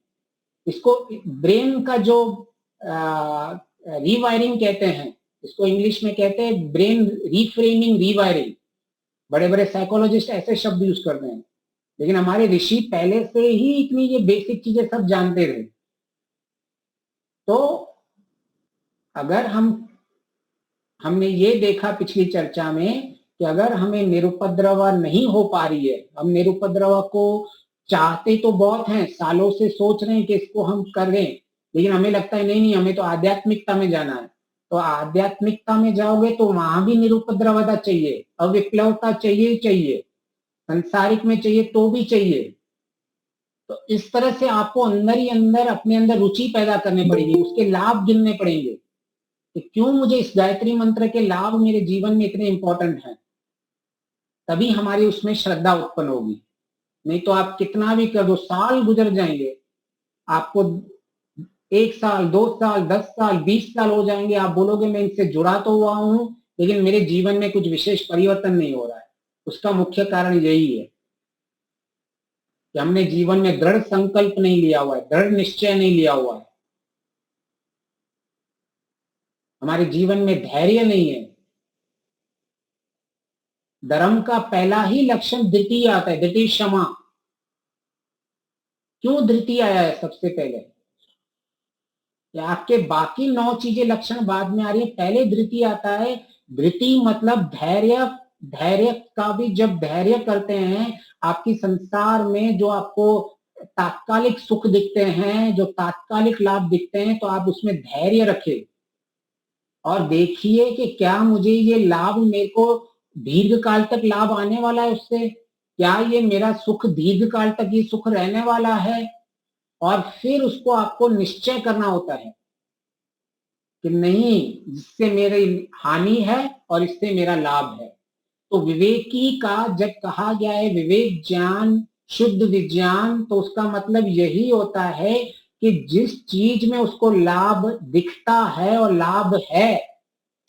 इसको ब्रेन का जो रीवायरिंग कहते हैं, इसको इंग्लिश में कहते हैं ब्रेन रीफ्रेमिंग, रीवायरिंग। बड़े बड़े साइकोलॉजिस्ट ऐसे शब्द यूज करते हैं, लेकिन हमारे ऋषि पहले से ही इतनी ये बेसिक चीजें सब जानते थे। तो अगर हमने ये देखा पिछली चर्चा में कि अगर हमें निरुपद्रवा नहीं हो पा रही है, हम निरुपद्रवा को चाहते तो बहुत हैं, सालों से सोच रहे हैं कि इसको हम करें, लेकिन हमें लगता है नहीं हमें तो आध्यात्मिकता में जाना है। तो आध्यात्मिकता में जाओगे तो वहां भी निरुपद्रवता चाहिए, अविप्लवता चाहिए ही चाहिए, संसारिक में चाहिए तो भी चाहिए। तो इस तरह से आपको अंदर ही अंदर अपने अंदर रुचि पैदा करनी पड़ेगी, उसके लाभ गिनने पड़ेंगे कि क्यों मुझे इस गायत्री मंत्र के लाभ मेरे जीवन में इतने इंपॉर्टेंट हैं। तभी हमारी उसमें श्रद्धा उत्पन्न होगी। नहीं तो आप कितना भी कर दो, साल गुजर जाएंगे, आपको 1 साल 2 साल 10 साल 20 साल हो जाएंगे, आप बोलोगे मैं इनसे जुड़ा तो हुआ हूं, लेकिन मेरे जीवन में कुछ विशेष परिवर्तन नहीं हो रहा है। उसका मुख्य कारण यही है कि हमने जीवन में दृढ़ संकल्प नहीं लिया हुआ है, दृढ़ निश्चय नहीं लिया हुआ है, हमारे जीवन में धैर्य नहीं है। धर्म का पहला ही लक्षण धृति आता है, धृति क्षमा। क्यों धृति आया है सबसे पहले? आपके बाकी 9 चीजें लक्षण बाद में आ रही है, पहले धृति आता है। धृति मतलब धैर्य। धैर्य का भी जब धैर्य करते हैं, आपकी संसार में जो आपको तात्कालिक सुख दिखते हैं, जो तात्कालिक लाभ दिखते हैं, तो आप उसमें धैर्य रखें और देखिए कि क्या मुझे ये लाभ, मेरे को दीर्घ काल तक लाभ आने वाला है उससे, क्या ये मेरा सुख दीर्घ काल तक ये सुख रहने वाला है। और फिर उसको आपको निश्चय करना होता है कि नहीं, जिससे मेरी हानि है और इससे मेरा लाभ है। तो विवेकी का जब कहा गया है विवेक ज्ञान शुद्ध विज्ञान, तो उसका मतलब यही होता है कि जिस चीज में उसको लाभ दिखता है और लाभ है,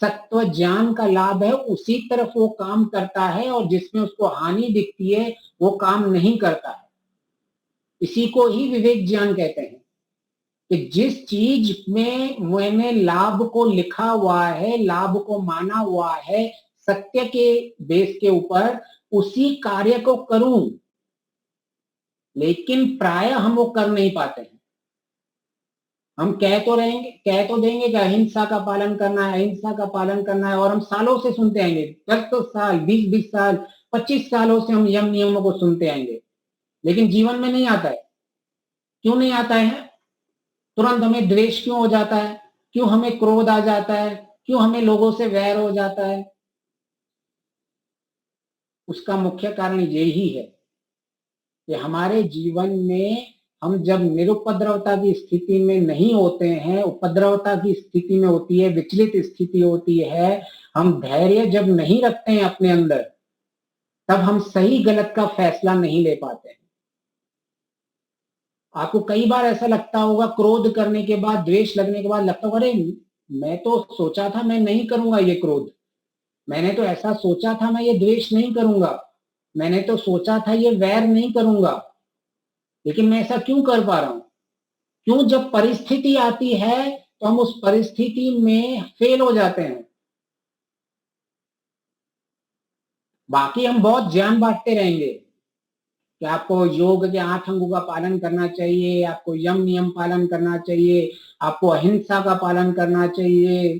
सत्व ज्ञान का लाभ है, उसी तरफ वो काम करता है, और जिसमें उसको हानि दिखती है वो काम नहीं करता है। इसी को ही विवेक ज्ञान कहते हैं कि जिस चीज में मैंने लाभ को लिखा हुआ है, लाभ को माना हुआ है सत्य के बेस के ऊपर, उसी कार्य को करूं, लेकिन प्राय हम वो कर नहीं पाते हैं। हम कह तो देंगे कि अहिंसा का पालन करना है, अहिंसा का पालन करना है, और हम सालों से सुनते आएंगे, 10 साल 20 साल 25 सालों से हम यम नियमों को सुनते आएंगे, लेकिन जीवन में नहीं आता है। क्यों नहीं आता है? तुरंत हमें द्वेष क्यों हो जाता है? क्यों हमें क्रोध आ जाता है? क्यों हमें लोगों से वैर हो जाता है? उसका मुख्य कारण यही है कि हमारे जीवन में हम जब निरुपद्रवता की स्थिति में नहीं होते हैं, उपद्रवता की स्थिति में होती है, विचलित स्थिति होती है, हम धैर्य जब नहीं रखते हैं अपने अंदर, तब हम सही गलत का फैसला नहीं ले पाते हैं। आपको कई बार ऐसा लगता होगा, क्रोध करने के बाद, द्वेष लगने के बाद लगता होगा, अरे मैं तो सोचा था मैं नहीं करूंगा ये क्रोध, मैंने तो ऐसा सोचा था मैं ये द्वेष नहीं करूंगा, मैंने तो सोचा था ये वैर नहीं करूंगा, लेकिन मैं ऐसा क्यों कर पा रहा हूं? क्यों? जब परिस्थिति आती है तो हम उस परिस्थिति में फेल हो जाते हैं। बाकी हम बहुत ज्ञान बांटते रहेंगे कि आपको योग के 8 अंगों का पालन करना चाहिए, आपको यम नियम पालन करना चाहिए, आपको अहिंसा का पालन करना चाहिए,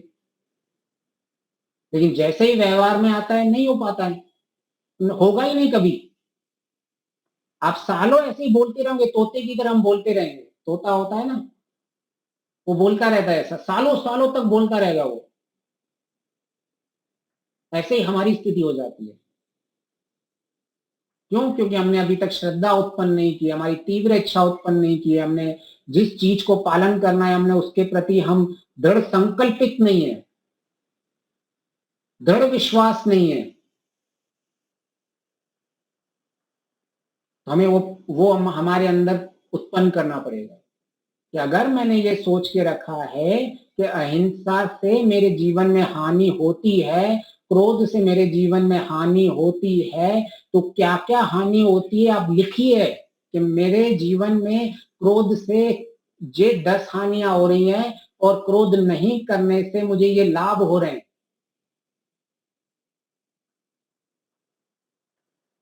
लेकिन जैसे ही व्यवहार में आता है नहीं हो पाता है, होगा ही नहीं कभी। आप सालों ऐसे ही बोलते रहोगे, तोते की तरह हम बोलते रहेंगे। तोता होता है ना, वो बोलता रहता है ऐसा, सालों सालों तक बोलता रहेगा वो। ऐसे ही हमारी स्थिति हो जाती है। क्यों? क्योंकि हमने अभी तक श्रद्धा उत्पन्न नहीं की, हमारी तीव्र इच्छा उत्पन्न नहीं की, हमने जिस चीज को पालन करना है हमने उसके प्रति हम दृढ़ संकल्पित नहीं है, दृढ़ विश्वास नहीं है। तो हमें वो हमारे अंदर उत्पन्न करना पड़ेगा कि अगर मैंने ये सोच के रखा है कि अहिंसा से मेरे जीवन में हानि होती है, क्रोध से मेरे जीवन में हानि होती है, तो क्या क्या हानि होती है आप लिखिए कि मेरे जीवन में क्रोध से ये 10 हानियां हो रही हैं और क्रोध नहीं करने से मुझे ये लाभ हो रहे हैं।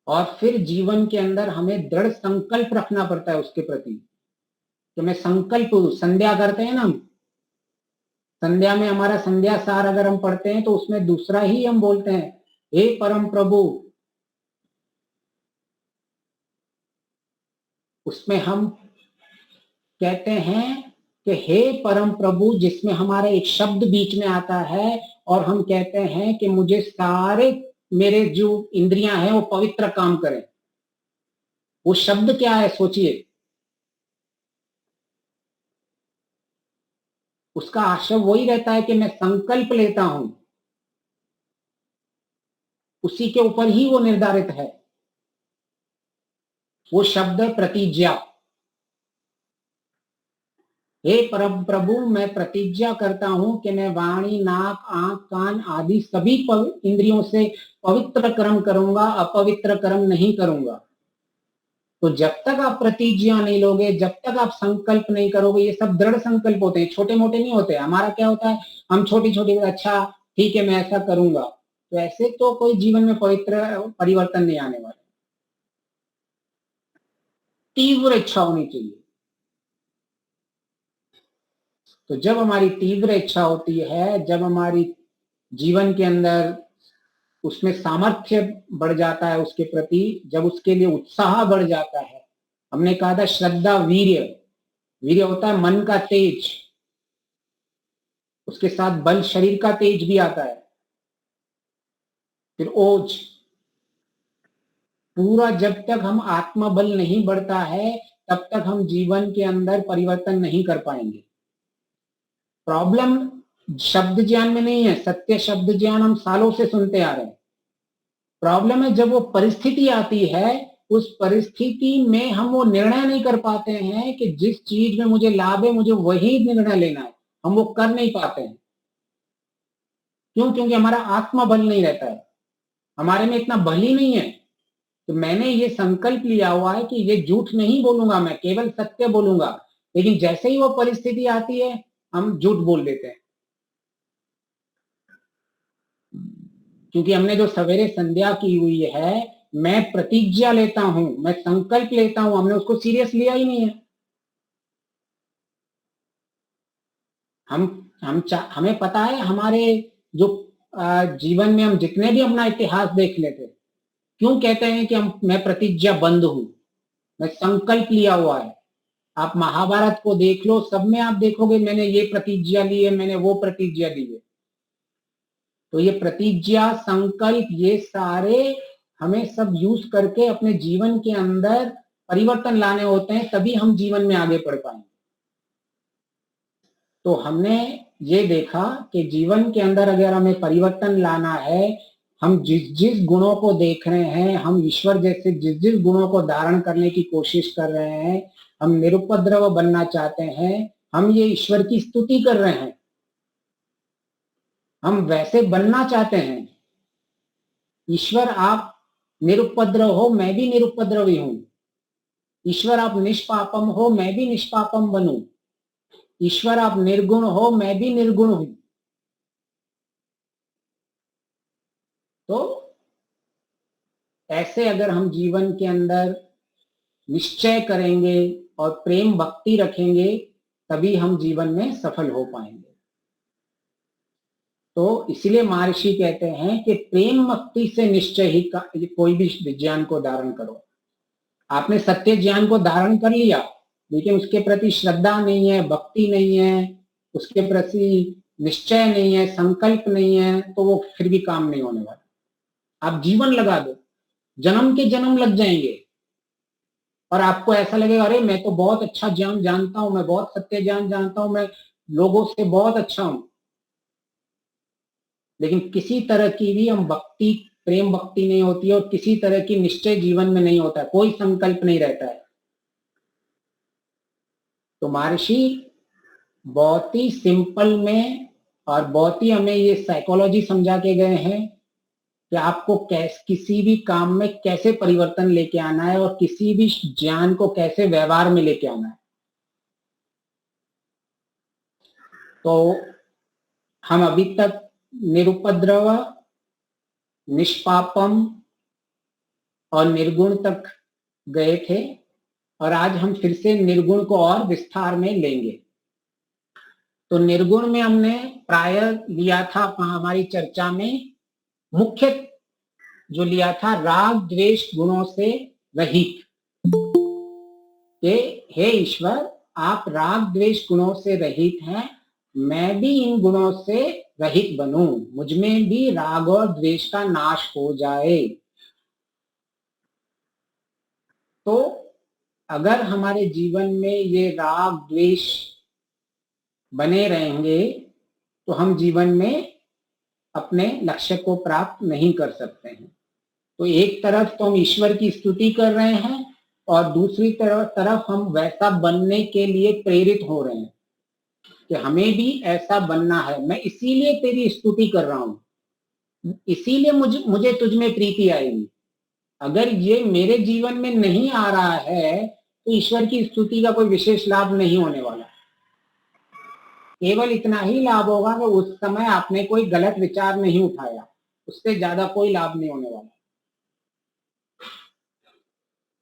और फिर जीवन के अंदर हमें दृढ़ संकल्प रखना पड़ता है उसके प्रति कि मैं संकल्प, संध्या करते हैं ना हम, संध्या में हमारा संध्या सार अगर हम पढ़ते हैं तो उसमें दूसरा ही हम बोलते हैं, हे परम प्रभु। उसमें हम कहते हैं कि हे परम प्रभु, जिसमें हमारा एक शब्द बीच में आता है और हम कहते हैं कि मुझे सारे मेरे जो इंद्रियां हैं वो पवित्र काम करें। वो शब्द क्या है सोचिए। उसका आशय वही रहता है कि मैं संकल्प लेता हूं, उसी के ऊपर ही वो निर्धारित है। वो शब्द है प्रतिज्ञा। हे परम प्रभु, मैं प्रतिज्ञा करता हूं कि मैं वाणी, नाक, आंख, कान आदि सभी इंद्रियों से पवित्र कर्म करूंगा, अपवित्र कर्म नहीं करूंगा। तो जब तक आप प्रतिज्ञा नहीं लोगे, जब तक आप संकल्प नहीं करोगे, ये सब दृढ़ संकल्प होते हैं, छोटे मोटे नहीं होते। हमारा क्या होता है, हम छोटी छोटी, अच्छा ठीक है मैं ऐसा करूंगा, तो ऐसे तो कोई जीवन में पवित्र परिवर्तन नहीं आने वाला। तीव्र इच्छा होनी चाहिए। तो जब हमारी तीव्र इच्छा होती है, जब हमारी जीवन के अंदर उसमें सामर्थ्य बढ़ जाता है उसके प्रति, जब उसके लिए उत्साह बढ़ जाता है, हमने कहा था श्रद्धा, वीर्य, वीर्य होता है मन का तेज, उसके साथ बल शरीर का तेज भी आता है, फिर ओज। पूरा जब तक हम आत्मबल नहीं बढ़ता है तब तक हम जीवन के अंदर परिवर्तन नहीं कर पाएंगे। प्रॉब्लम शब्द ज्ञान में नहीं है, सत्य शब्द ज्ञान हम सालों से सुनते आ रहे हैं। प्रॉब्लम है जब वो परिस्थिति आती है, उस परिस्थिति में हम वो निर्णय नहीं कर पाते हैं कि जिस चीज में मुझे लाभ है मुझे वही निर्णय लेना है, हम वो कर नहीं पाते हैं। क्यों? क्योंकि हमारा आत्मबल नहीं रहता है, हमारे में इतना बल ही नहीं है। तो मैंने ये संकल्प लिया हुआ है कि ये झूठ नहीं बोलूंगा, मैं केवल सत्य बोलूंगा, लेकिन जैसे ही वो परिस्थिति आती है हम झूठ बोल देते हैं। क्योंकि हमने जो सवेरे संध्या की हुई है, मैं प्रतिज्ञा लेता हूं, मैं संकल्प लेता हूं, हमने उसको सीरियस लिया ही नहीं है। हमें पता है, हमारे जो जीवन में हम जितने भी अपना इतिहास देख लेते, क्यों कहते हैं कि मैं प्रतिज्ञा बंद हूं? मैं संकल्प लिया हुआ है। आप महाभारत को देख लो, सब में आप देखोगे मैंने ये प्रतिज्ञा ली है, मैंने वो प्रतिज्ञा ली है। तो ये प्रतिज्ञा, संकल्प, ये सारे हमें सब यूज करके अपने जीवन के अंदर परिवर्तन लाने होते हैं, तभी हम जीवन में आगे बढ़ पाएंगे। तो हमने ये देखा कि जीवन के अंदर अगर हमें परिवर्तन लाना है, हम जिस जिस गुणों को देख रहे हैं, हम ईश्वर जैसे जिस जिस गुणों को धारण करने की कोशिश कर रहे हैं, हम निरुपद्रव बनना चाहते हैं, हम ये ईश्वर की स्तुति कर रहे हैं, हम वैसे बनना चाहते हैं। ईश्वर आप निरुपद्रव हो, मैं भी निरुपद्रवी हूं। ईश्वर आप निष्पापम हो, मैं भी निष्पापम बनूं। ईश्वर आप निर्गुण हो, मैं भी निर्गुण हूं। तो ऐसे अगर हम जीवन के अंदर निश्चय करेंगे और प्रेम भक्ति रखेंगे, तभी हम जीवन में सफल हो पाएंगे। तो इसलिए महर्षि कहते हैं कि प्रेम भक्ति से निश्चय ही कोई भी विज्ञान को धारण करो। आपने सत्य ज्ञान को धारण कर लिया, लेकिन उसके प्रति श्रद्धा नहीं है, भक्ति नहीं है, उसके प्रति निश्चय नहीं है, संकल्प नहीं है, तो वो फिर भी काम नहीं होने वाला। आप जीवन लगा दो, जन्म के जन्म लग जाएंगे और आपको ऐसा लगेगा अरे मैं तो बहुत अच्छा ज्ञान जानता हूं, मैं बहुत सत्य ज्ञान जानता हूं, मैं लोगों से बहुत अच्छा हूं, लेकिन किसी तरह की भी हम भक्ति, प्रेम भक्ति नहीं होती है और किसी तरह की निश्चय जीवन में नहीं होता है, कोई संकल्प नहीं रहता है। तो महर्षि बहुत ही सिंपल में और बहुत ही हमें ये साइकोलॉजी समझा के गए हैं कि आपको किसी भी काम में कैसे परिवर्तन लेके आना है और किसी भी ज्ञान को कैसे व्यवहार में लेके आना है। तो हम अभी तक निरुपद्रव, निष्पापम और निर्गुण तक गए थे और आज हम फिर से निर्गुण को और विस्तार में लेंगे। तो निर्गुण में हमने प्राय लिया था हमारी चर्चा में, मुख्य जो लिया था राग द्वेष गुणों से रहित। हे ईश्वर, आप राग द्वेष गुणों से रहित हैं, मैं भी इन गुणों से रहित बनूं, मुझमें भी राग और द्वेष का नाश हो जाए। तो अगर हमारे जीवन में ये राग द्वेष बने रहेंगे तो हम जीवन में अपने लक्ष्य को प्राप्त नहीं कर सकते हैं। तो एक तरफ तो हम ईश्वर की स्तुति कर रहे हैं और दूसरी तरफ हम वैसा बनने के लिए प्रेरित हो रहे हैं कि हमें भी ऐसा बनना है। मैं इसीलिए तेरी स्तुति कर रहा हूं, इसीलिए मुझे तुझ में प्रीति आएगी। अगर ये मेरे जीवन में नहीं आ रहा है तो ईश्वर की स्तुति का कोई विशेष लाभ नहीं होने वाला। केवल इतना ही लाभ होगा कि उस समय आपने कोई गलत विचार नहीं उठाया, उससे ज्यादा कोई लाभ नहीं होने वाला।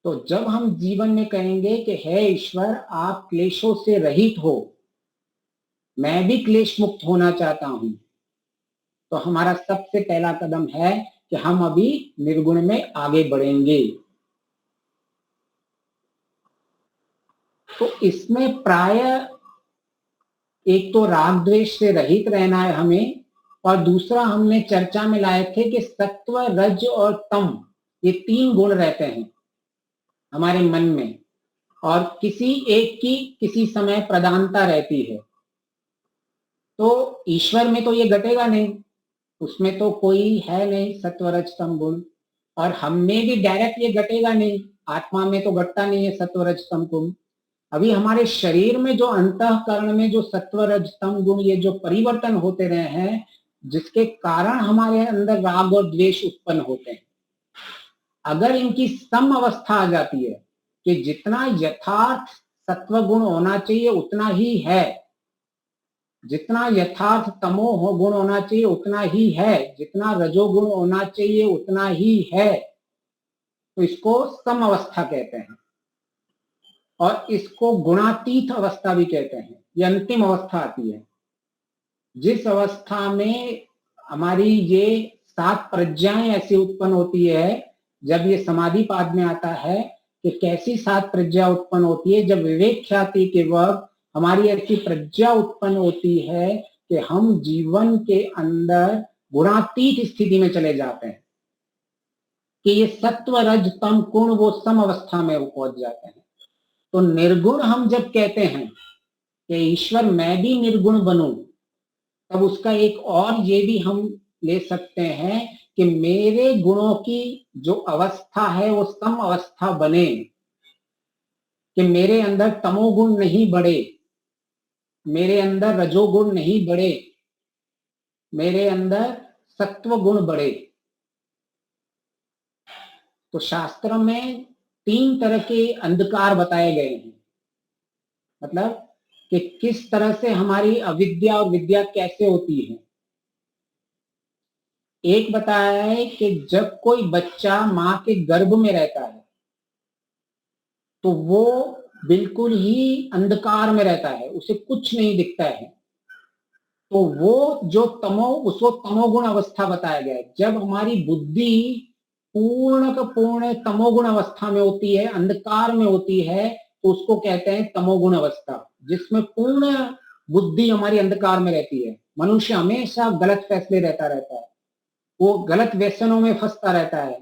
तो जब हम जीवन में कहेंगे कि हे ईश्वर, आप क्लेशों से रहित हो, मैं भी क्लेश मुक्त होना चाहता हूं, तो हमारा सबसे पहला कदम है कि हम अभी निर्गुण में आगे बढ़ेंगे। तो इसमें प्राय एक तो राग द्वेष से रहित रहना है हमें, और दूसरा हमने चर्चा में लाए थे कि सत्व, रज और तम, ये 3 गुण रहते हैं हमारे मन में और किसी एक की किसी समय प्रधानता रहती है। तो ईश्वर में तो ये घटेगा नहीं, उसमें तो कोई है नहीं सत्व रज तम गुण, और हम में भी डायरेक्ट ये घटेगा नहीं, आत्मा में तो घटता नहीं है सत्व रज तम गुण। अभी हमारे शरीर में जो अंतःकरण में जो सत्व रज तम गुण ये जो परिवर्तन होते रहे हैं, जिसके कारण हमारे अंदर राग और द्वेष उत्पन्न होते हैं, अगर इनकी सम अवस्था आ जाती है कि जितना यथार्थ सत्व गुण होना चाहिए उतना ही है, जितना यथार्थ तमो गुण होना चाहिए उतना ही है, जितना रजोगुण होना चाहिए उतना ही है, तो इसको सम अवस्था कहते हैं और इसको गुणातीत अवस्था भी कहते हैं। ये अंतिम अवस्था आती है जिस अवस्था में हमारी ये 7 प्रज्ञाएं ऐसी उत्पन्न होती है। जब ये समाधि पाद में आता है कि कैसी सात प्रज्ञा उत्पन्न होती है। जब विवेक ख्याति के वक्त हमारी ऐसी प्रज्ञा उत्पन्न होती है कि हम जीवन के अंदर गुणातीत स्थिति में चले जाते हैं, कि ये सत्व रज तम गुण वो सम अवस्था में पहुंच जाते हैं। तो निर्गुण हम जब कहते हैं कि ईश्वर मैं भी निर्गुण बनूं, तब उसका एक और ये भी हम ले सकते हैं कि मेरे गुणों की जो अवस्था है वो सम अवस्था बने, कि मेरे अंदर तमोगुण नहीं बढ़े, मेरे अंदर रजोगुण नहीं बढ़े, मेरे अंदर सत्व गुण बढ़े। तो शास्त्र में 3 तरह के अंधकार बताए गए हैं, मतलब कि किस तरह से हमारी अविद्या और विद्या कैसे होती है। एक बताया है कि जब कोई बच्चा मां के गर्भ में रहता है तो वो बिल्कुल ही अंधकार में रहता है, उसे कुछ नहीं दिखता है। तो वो जो उसको तमोगुण अवस्था बताया गया है। जब हमारी बुद्धि पूर्ण का पूर्ण तमोगुण अवस्था में होती है, अंधकार में होती है, तो उसको कहते हैं तमोगुण अवस्था, जिसमें पूर्ण बुद्धि हमारी अंधकार में रहती है। मनुष्य हमेशा गलत फैसले रहता है, वो गलत व्यसनों में फंसता रहता है।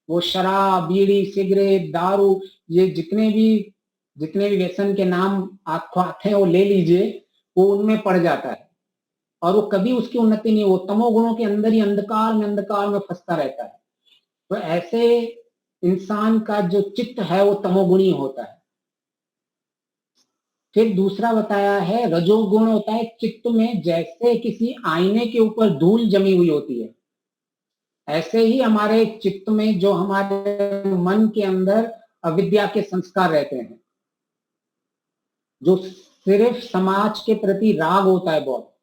वो शराब, बीड़ी, सिगरेट, दारू, ये जितने भी व्यसन के नाम आपको आते हैं वो ले लीजिए, वो उनमें पड़ जाता है और वो कभी उसकी उन्नति नहीं हो। तमोगुणों के अंदर ही अंधकार में फंसता रहता है। तो ऐसे इंसान का जो चित्त है वो तमोगुणी होता है। फिर दूसरा बताया है रजोगुण होता है चित्त में, जैसे किसी आईने के ऊपर धूल जमी हुई होती है, ऐसे ही हमारे चित्त में जो हमारे मन के अंदर अविद्या के संस्कार रहते हैं, जो सिर्फ समाज के प्रति राग होता है बहुत,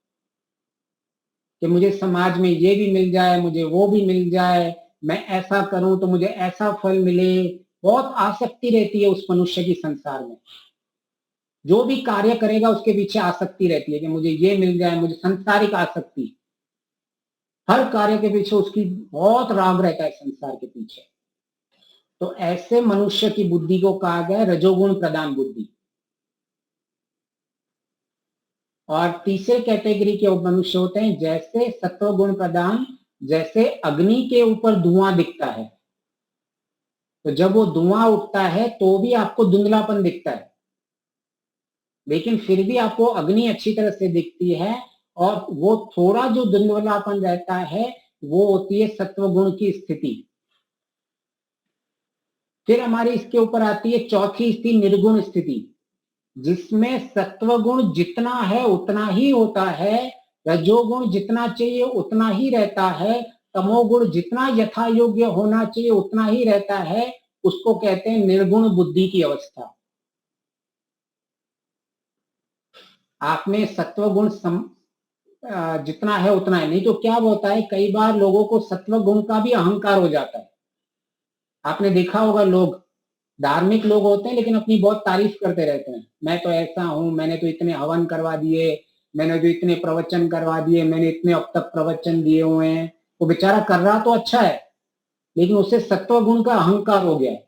कि मुझे समाज में ये भी मिल जाए, मुझे वो भी मिल जाए, मैं ऐसा करूं तो मुझे ऐसा फल मिले। बहुत आसक्ति रहती है उस मनुष्य की संसार में, जो भी कार्य करेगा उसके पीछे आसक्ति रहती है कि मुझे ये मिल जाए, मुझे सांसारिक आसक्ति। हर कार्य के पीछे उसकी बहुत राग रहता है संसार के पीछे। तो ऐसे मनुष्य की बुद्धि को कहा गया रजोगुण प्रधान बुद्धि। और तीसरे कैटेगरी के मनुष्य होते हैं जैसे सत्वगुण प्रधान, जैसे अग्नि के ऊपर धुआं दिखता है, तो जब वो धुआं उठता है तो भी आपको धुंधलापन दिखता है, लेकिन फिर भी आपको अग्नि अच्छी तरह से दिखती है, और वो थोड़ा जो धुंधलापन रहता है वो होती है सत्वगुण की स्थिति। फिर हमारी इसके ऊपर आती है चौथी स्थिति निर्गुण स्थिति, जिसमें सत्वगुण जितना है उतना ही होता है, रजोगुण जितना चाहिए उतना ही रहता है, तमोगुण जितना यथा योग्य होना चाहिए उतना ही रहता है। उसको कहते हैं निर्गुण बुद्धि की अवस्था। आप में सत्वगुण जितना है उतना है, नहीं तो क्या होता है कई बार लोगों को सत्वगुण का भी अहंकार हो जाता है। आपने देखा होगा लोग धार्मिक लोग होते हैं लेकिन अपनी बहुत तारीफ करते रहते हैं, मैं तो ऐसा हूं, मैंने तो इतने हवन करवा दिए, मैंने तो इतने प्रवचन करवा दिए, मैंने इतने अब तक प्रवचन दिए हुए हैं। वो बेचारा कर रहा तो अच्छा है, लेकिन उससे सत्वगुण का अहंकार हो गया है।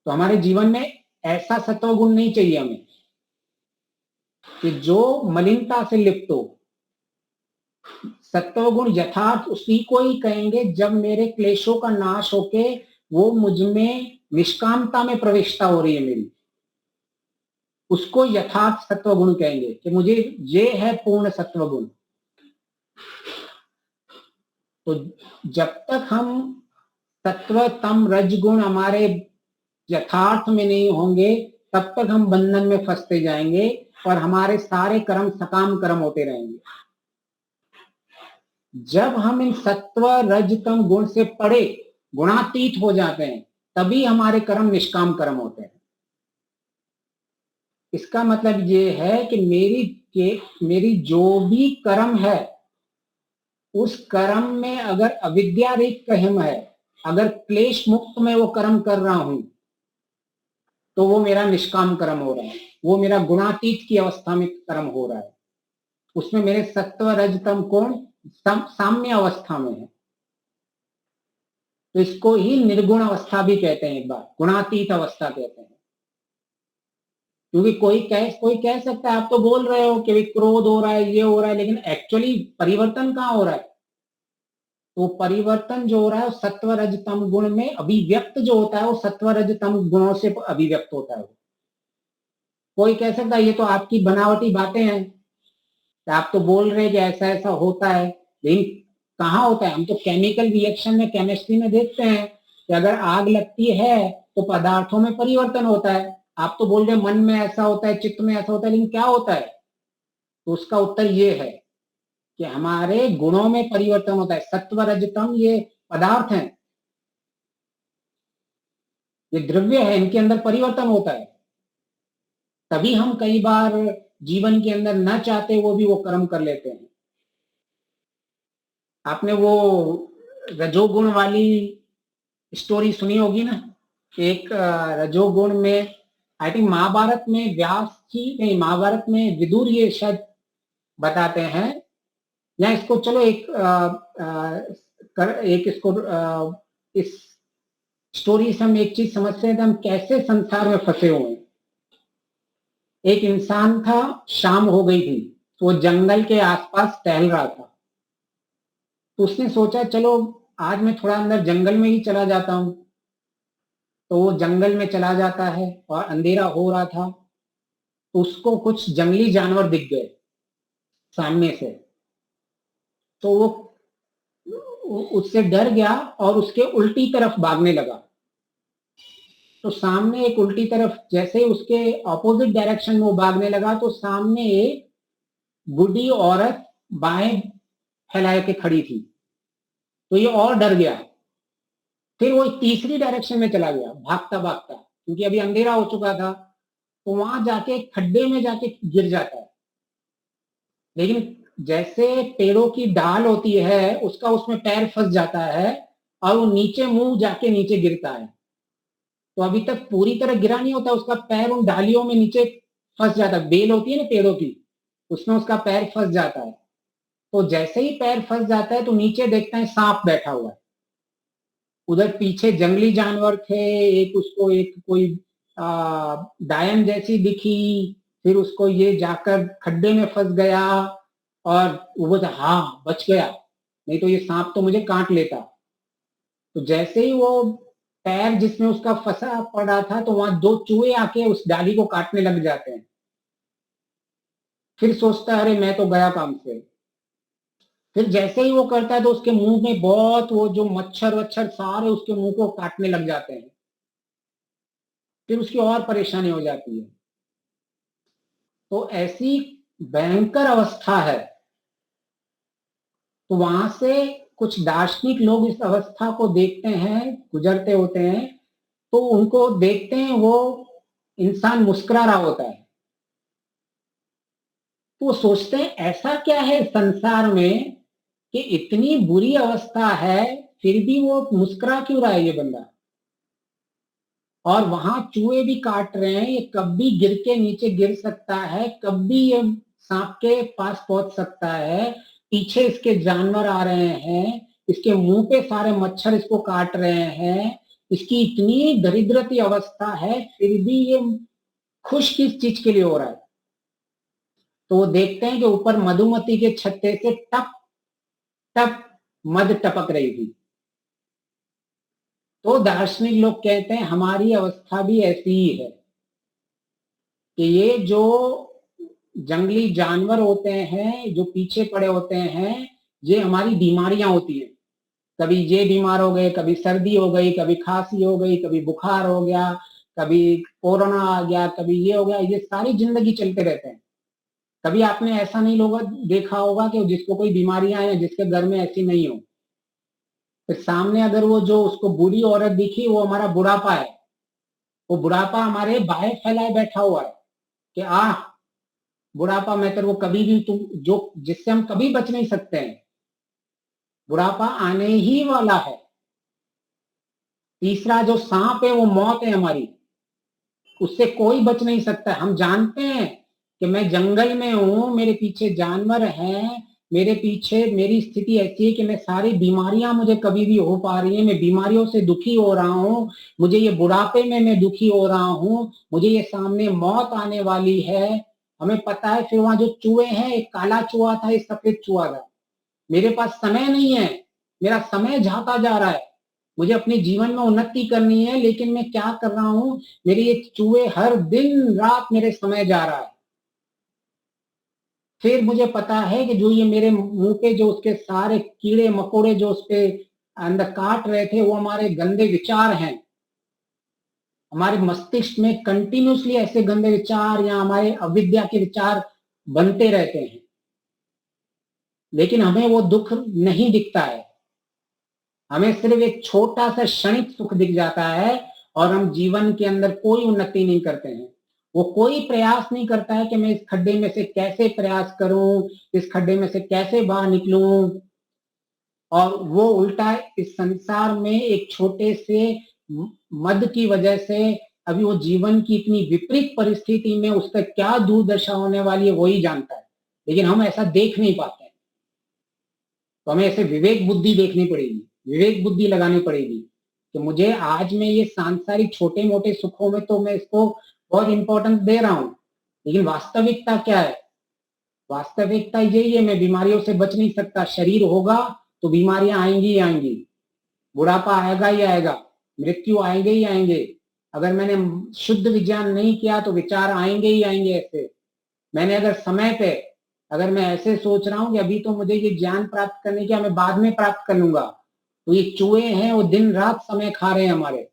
तो हमारे जीवन में ऐसा सत्वगुण नहीं चाहिए हमें कि जो मलिनता से लिप्त हो। सत्वगुण यथार्थ उसी को ही कहेंगे जब मेरे क्लेशों का नाश होके वो मुझ में निष्कामता में प्रवेशता हो रही है मेरी, उसको यथार्थ सत्वगुण कहेंगे कि मुझे ये है पूर्ण सत्वगुण। तो जब तक हम सत्व तम रजगुण हमारे यथार्थ में नहीं होंगे तब तक हम बंधन में फंसते जाएंगे और हमारे सारे कर्म सकाम कर्म होते रहेंगे। जब हम इन सत्व रज तम गुण से परे गुणातीत हो जाते हैं तभी हमारे कर्म निष्काम कर्म होते हैं। इसका मतलब ये है कि मेरी जो भी कर्म है उस कर्म में अगर अविद्या रहित कर्म है, अगर क्लेश मुक्त में वो कर्म कर रहा हूं तो वो मेरा निष्काम कर्म हो रहा है, वो मेरा गुणातीत की अवस्था में कर्म हो रहा है। उसमें मेरे सत्व रज तम गुण साम्य अवस्था में है। तो इसको ही निर्गुण अवस्था भी कहते हैं, एक बार गुणातीत अवस्था कहते हैं। क्योंकि कोई कह सकता है आप तो बोल रहे हो कि क्रोध हो रहा है, ये हो रहा है, लेकिन एक्चुअली परिवर्तन कहाँ हो रहा है? तो परिवर्तन जो हो रहा है सत्व रज तम गुण में अभिव्यक्त जो होता है वो सत्व रज तम गुणों से अभिव्यक्त होता है। कोई कह सकता है ये तो आपकी बनावटी बातें हैं, तो आप तो बोल रहे हैं कि ऐसा ऐसा होता है, लेकिन कहाँ होता है? हम तो केमिकल रिएक्शन में, केमिस्ट्री में देखते हैं कि अगर आग लगती है तो पदार्थों में परिवर्तन होता है। आप तो बोल रहे हैं मन में ऐसा होता है, चित्त में ऐसा होता है, लेकिन क्या होता है? तो उसका उत्तर ये है कि हमारे गुणों में परिवर्तन होता है। सत्व रजतम ये पदार्थ हैं, ये द्रव्य है, इनके अंदर परिवर्तन होता है। तभी हम कई बार जीवन के अंदर न चाहते वो भी वो कर्म कर लेते हैं। आपने वो रजोगुण वाली स्टोरी सुनी होगी ना, एक रजोगुण में, आई थिंक महाभारत में व्यास जी, नहीं महाभारत में विदुर ये शायद बताते हैं, या इसको चलो इस स्टोरी से हम एक चीज समझते हैं कि हम कैसे संसार में फंसे हुए हैं। एक इंसान था, शाम हो गई थी, तो वो जंगल के आसपास टहल रहा था। तो उसने सोचा चलो आज मैं थोड़ा अंदर जंगल में ही चला जाता हूं। तो वो जंगल में चला जाता है और अंधेरा हो रहा था, तो उसको कुछ जंगली जानवर दिख गए सामने से। तो वो उससे डर गया और उसके उल्टी तरफ भागने लगा। तो सामने एक उल्टी तरफ, जैसे उसके ऑपोजिट डायरेक्शन में वो भागने लगा, तो सामने एक बूढ़ी औरत बाएं फैलाए के खड़ी थी। तो ये और डर गया। फिर वो तीसरी डायरेक्शन में चला गया भागता भागता, क्योंकि अभी अंधेरा हो चुका था। तो वहां जाके खड्डे में जाके गिर जाता है। लेकिन जैसे पेड़ों की डाल होती है, उसका उसमें पैर फंस जाता है और वो नीचे मुंह जाके नीचे गिरता है। तो अभी तक पूरी तरह गिरा नहीं होता, उसका पैर उन डालियों में नीचे फंस जाता है। बेल होती है ना पेड़ों की, उसमें उसका पैर फंस जाता है। तो जैसे ही पैर फंस जाता है तो नीचे देखता है सांप बैठा हुआ है। उधर पीछे जंगली जानवर थे, एक उसको एक कोई डायन जैसी दिखी, फिर उसको ये जाकर खड्डे में फंस गया और वो बोला हाँ बच गया, नहीं तो ये सांप तो मुझे काट लेता। तो जैसे ही वो पैर जिसमें उसका फंसा पड़ा था, तो वहां दो चूहे आके उस डाली को काटने लग जाते हैं। फिर सोचता है अरे मैं तो गया काम से। फिर जैसे ही वो करता है तो उसके मुंह में बहुत वो जो मच्छर वच्छर सारे उसके मुंह को काटने लग जाते हैं। फिर उसकी और परेशानी हो जाती है। तो ऐसी भयंकर अवस्था है। तो वहां से कुछ दार्शनिक लोग इस अवस्था को देखते हैं, गुजरते होते हैं, तो उनको देखते हैं वो इंसान मुस्कुरा रहा होता है। तो वो सोचते हैं ऐसा क्या है संसार में कि इतनी बुरी अवस्था है, फिर भी वो मुस्कुरा क्यों रहा है ये बंदा। और वहां चूहे भी काट रहे हैं, ये कब भी गिर के नीचे गिर सकता है, कब भी ये सांप के पास पहुंच सकता है। पीछे इसके जानवर आ रहे हैं, इसके मुंह पे सारे मच्छर इसको काट रहे हैं, इसकी इतनी दरिद्रती अवस्था है, फिर भी ये खुश किस चीज के लिए हो रहा है। तो वो देखते हैं कि ऊपर मधुमती के छत्ते से टप टप मध टपक रही थी। तो दार्शनिक लोग कहते हैं हमारी अवस्था भी ऐसी ही है कि ये जो जंगली जानवर होते हैं, जो पीछे पड़े होते हैं, ये हमारी बीमारियां होती हैं। कभी ये बीमार हो गए, कभी सर्दी हो गई, कभी खांसी हो गई, कभी बुखार हो गया, कभी कोरोना आ गया, कभी ये हो गया। ये सारी जिंदगी चलते रहते हैं। कभी आपने ऐसा नहीं लोग देखा होगा कि जिसको कोई बीमारियां हैं जिसके घर में ऐसी नहीं हो। फिर सामने अगर वो जो उसको बूढ़ी औरत दिखी, वो हमारा बुढ़ापा है। वो बुढ़ापा हमारे बाएं फैलाए बैठा हुआ है कि बुढ़ापा मैं तेरे को कभी भी, तुम जो जिससे हम कभी बच नहीं सकते हैं, बुढ़ापा आने ही वाला है। तीसरा जो सांप है वो मौत है हमारी, उससे कोई बच नहीं सकता। हम जानते हैं कि मैं जंगल में हूं, मेरे पीछे जानवर हैं, मेरे पीछे मेरी स्थिति ऐसी है कि मैं सारी बीमारियां मुझे कभी भी हो पा रही है, मैं बीमारियों से दुखी हो रहा हूँ, मुझे ये बुढ़ापे में मैं दुखी हो रहा हूँ, मुझे ये सामने मौत आने वाली है। हमें पता है फिर वहां जो चूहे हैं, एक काला चूहा था, एक सफेद चूहा था। मेरे पास समय नहीं है, मेरा समय जाता जा रहा है, मुझे अपने जीवन में उन्नति करनी है, लेकिन मैं क्या कर रहा हूँ, मेरे ये चूहे हर दिन रात मेरे समय जा रहा है। फिर मुझे पता है कि जो ये मेरे मुंह पे जो उसके सारे कीड़े मकोड़े जो उस पे अंदर काट रहे थे, वो हमारे गंदे विचार हैं। हमारे मस्तिष्क में कंटिन्यूसली ऐसे गंदे विचार या हमारे अविद्या के विचार बनते रहते हैं, लेकिन हमें वो दुख नहीं दिखता है। हमें सिर्फ एक छोटा सा क्षणिक सुख दिख जाता है और हम जीवन के अंदर कोई उन्नति नहीं करते हैं। वो कोई प्रयास नहीं करता है कि मैं इस खड्डे में से कैसे प्रयास करूं, इस खड्डे में से कैसे बाहर निकलूं। और वो उल्टा इस संसार में एक छोटे से मद की वजह से अभी वो जीवन की इतनी विपरीत परिस्थिति में उसका क्या दुर्दशा होने वाली है वो ही जानता है, लेकिन हम ऐसा देख नहीं पाते हैं। तो हमें ऐसे विवेक बुद्धि देखनी पड़ेगी, विवेक बुद्धि लगानी पड़ेगी कि मुझे आज में ये सांसारिक छोटे मोटे सुखों में तो मैं इसको बहुत इंपॉर्टेंस दे रहा हूं, लेकिन वास्तविकता क्या है? वास्तविकता यही है, मैं बीमारियों से बच नहीं सकता। शरीर होगा तो बीमारियां आएंगी ही आएंगी, बुढ़ापा आएगा ही आएगा, मृत्यु आएंगे ही आएंगे। अगर मैंने शुद्ध विज्ञान नहीं किया तो विचार आएंगे ही आएंगे ऐसे। मैंने अगर समय पे अगर मैं ऐसे सोच रहा हूं कि अभी तो मुझे ये ज्ञान प्राप्त करने की, मैं बाद में प्राप्त कर लूंगा, तो ये चूहे हैं वो दिन रात समय खा रहे हैं हमारे।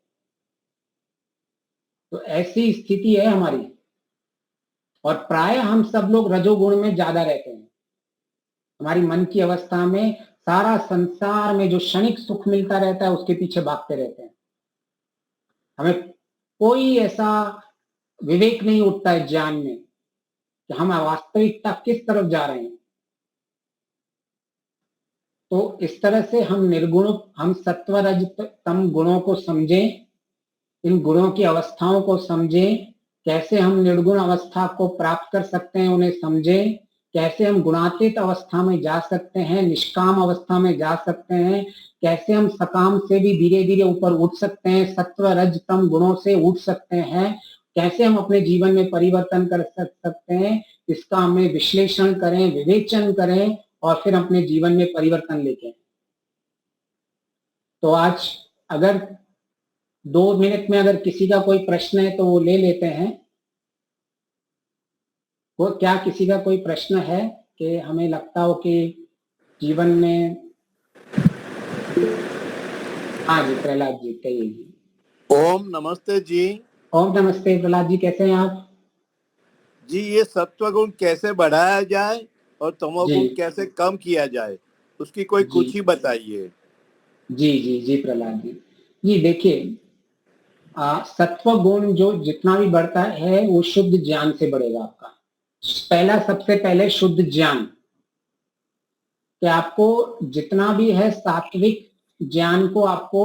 तो ऐसी स्थिति है हमारी, और प्राय हम सब लोग रजोगुण में ज्यादा रहते हैं। हमारी मन की अवस्था में सारा संसार में जो क्षणिक सुख मिलता रहता है उसके पीछे भागते रहते हैं। हमें कोई ऐसा विवेक नहीं उठता है ज्ञान में कि हम वास्तविकता किस तरफ जा रहे हैं। तो इस तरह से हम निर्गुण, हम सत्व रज तम गुणों को समझें, इन गुणों की अवस्थाओं को समझें, कैसे हम निर्गुण अवस्था को प्राप्त कर सकते हैं उन्हें समझें, कैसे हम गुणातीत अवस्था में जा सकते हैं, निष्काम अवस्था में जा सकते हैं, कैसे हम सकाम से भी धीरे धीरे ऊपर उठ सकते हैं, सत्व रज तम गुणों से उठ सकते हैं, कैसे हम अपने जीवन में परिवर्तन कर सकते हैं, इसका हमें विश्लेषण करें, विवेचन करें और फिर अपने जीवन में परिवर्तन लेके। तो आज अगर 2 मिनट में अगर किसी का कोई प्रश्न है तो वो ले लेते हैं। वो क्या किसी का कोई प्रश्न है कि हमें लगता हो कि जीवन में? हाँ जी, प्रहलाद जी कहिए जी। ओम नमस्ते जी। ओम नमस्ते प्रहलाद जी, कैसे हैं आप? जी, ये सत्वगुण कैसे बढ़ाया जाए और तमोगुण कैसे कम किया जाए, उसकी कोई कुछ ही बताइए। जी जी जी प्रहलाद जी। जी देखिए, सत्व गुण जो जितना भी बढ़ता है वो शुद्ध ज्ञान से बढ़ेगा आपका। पहला, सबसे पहले शुद्ध ज्ञान, कि आपको जितना भी है सात्विक ज्ञान को आपको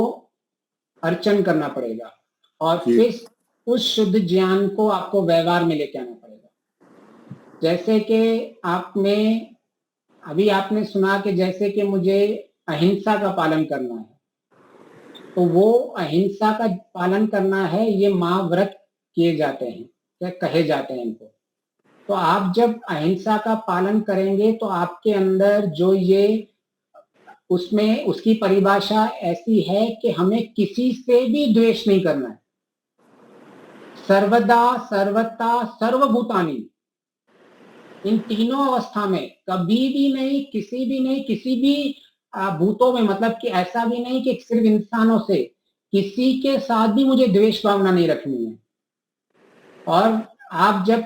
अर्चन करना पड़ेगा और फिर उस शुद्ध ज्ञान को आपको व्यवहार में लेके आना पड़ेगा। जैसे कि आपने सुना कि जैसे कि मुझे अहिंसा का पालन करना है, तो वो अहिंसा का पालन करना है, ये महाव्रत किए जाते हैं या कहे जाते हैं इनको। तो आप जब अहिंसा का पालन करेंगे तो आपके अंदर जो ये उसमें उसकी परिभाषा ऐसी है कि हमें किसी से भी द्वेष नहीं करना है। सर्वदा सर्वता सर्वभूतानि, इन तीनों अवस्था में कभी भी नहीं, किसी भी भूतों में, मतलब कि ऐसा भी नहीं कि सिर्फ इंसानों से, किसी के साथ भी मुझे द्वेष भावना नहीं रखनी है। और आप जब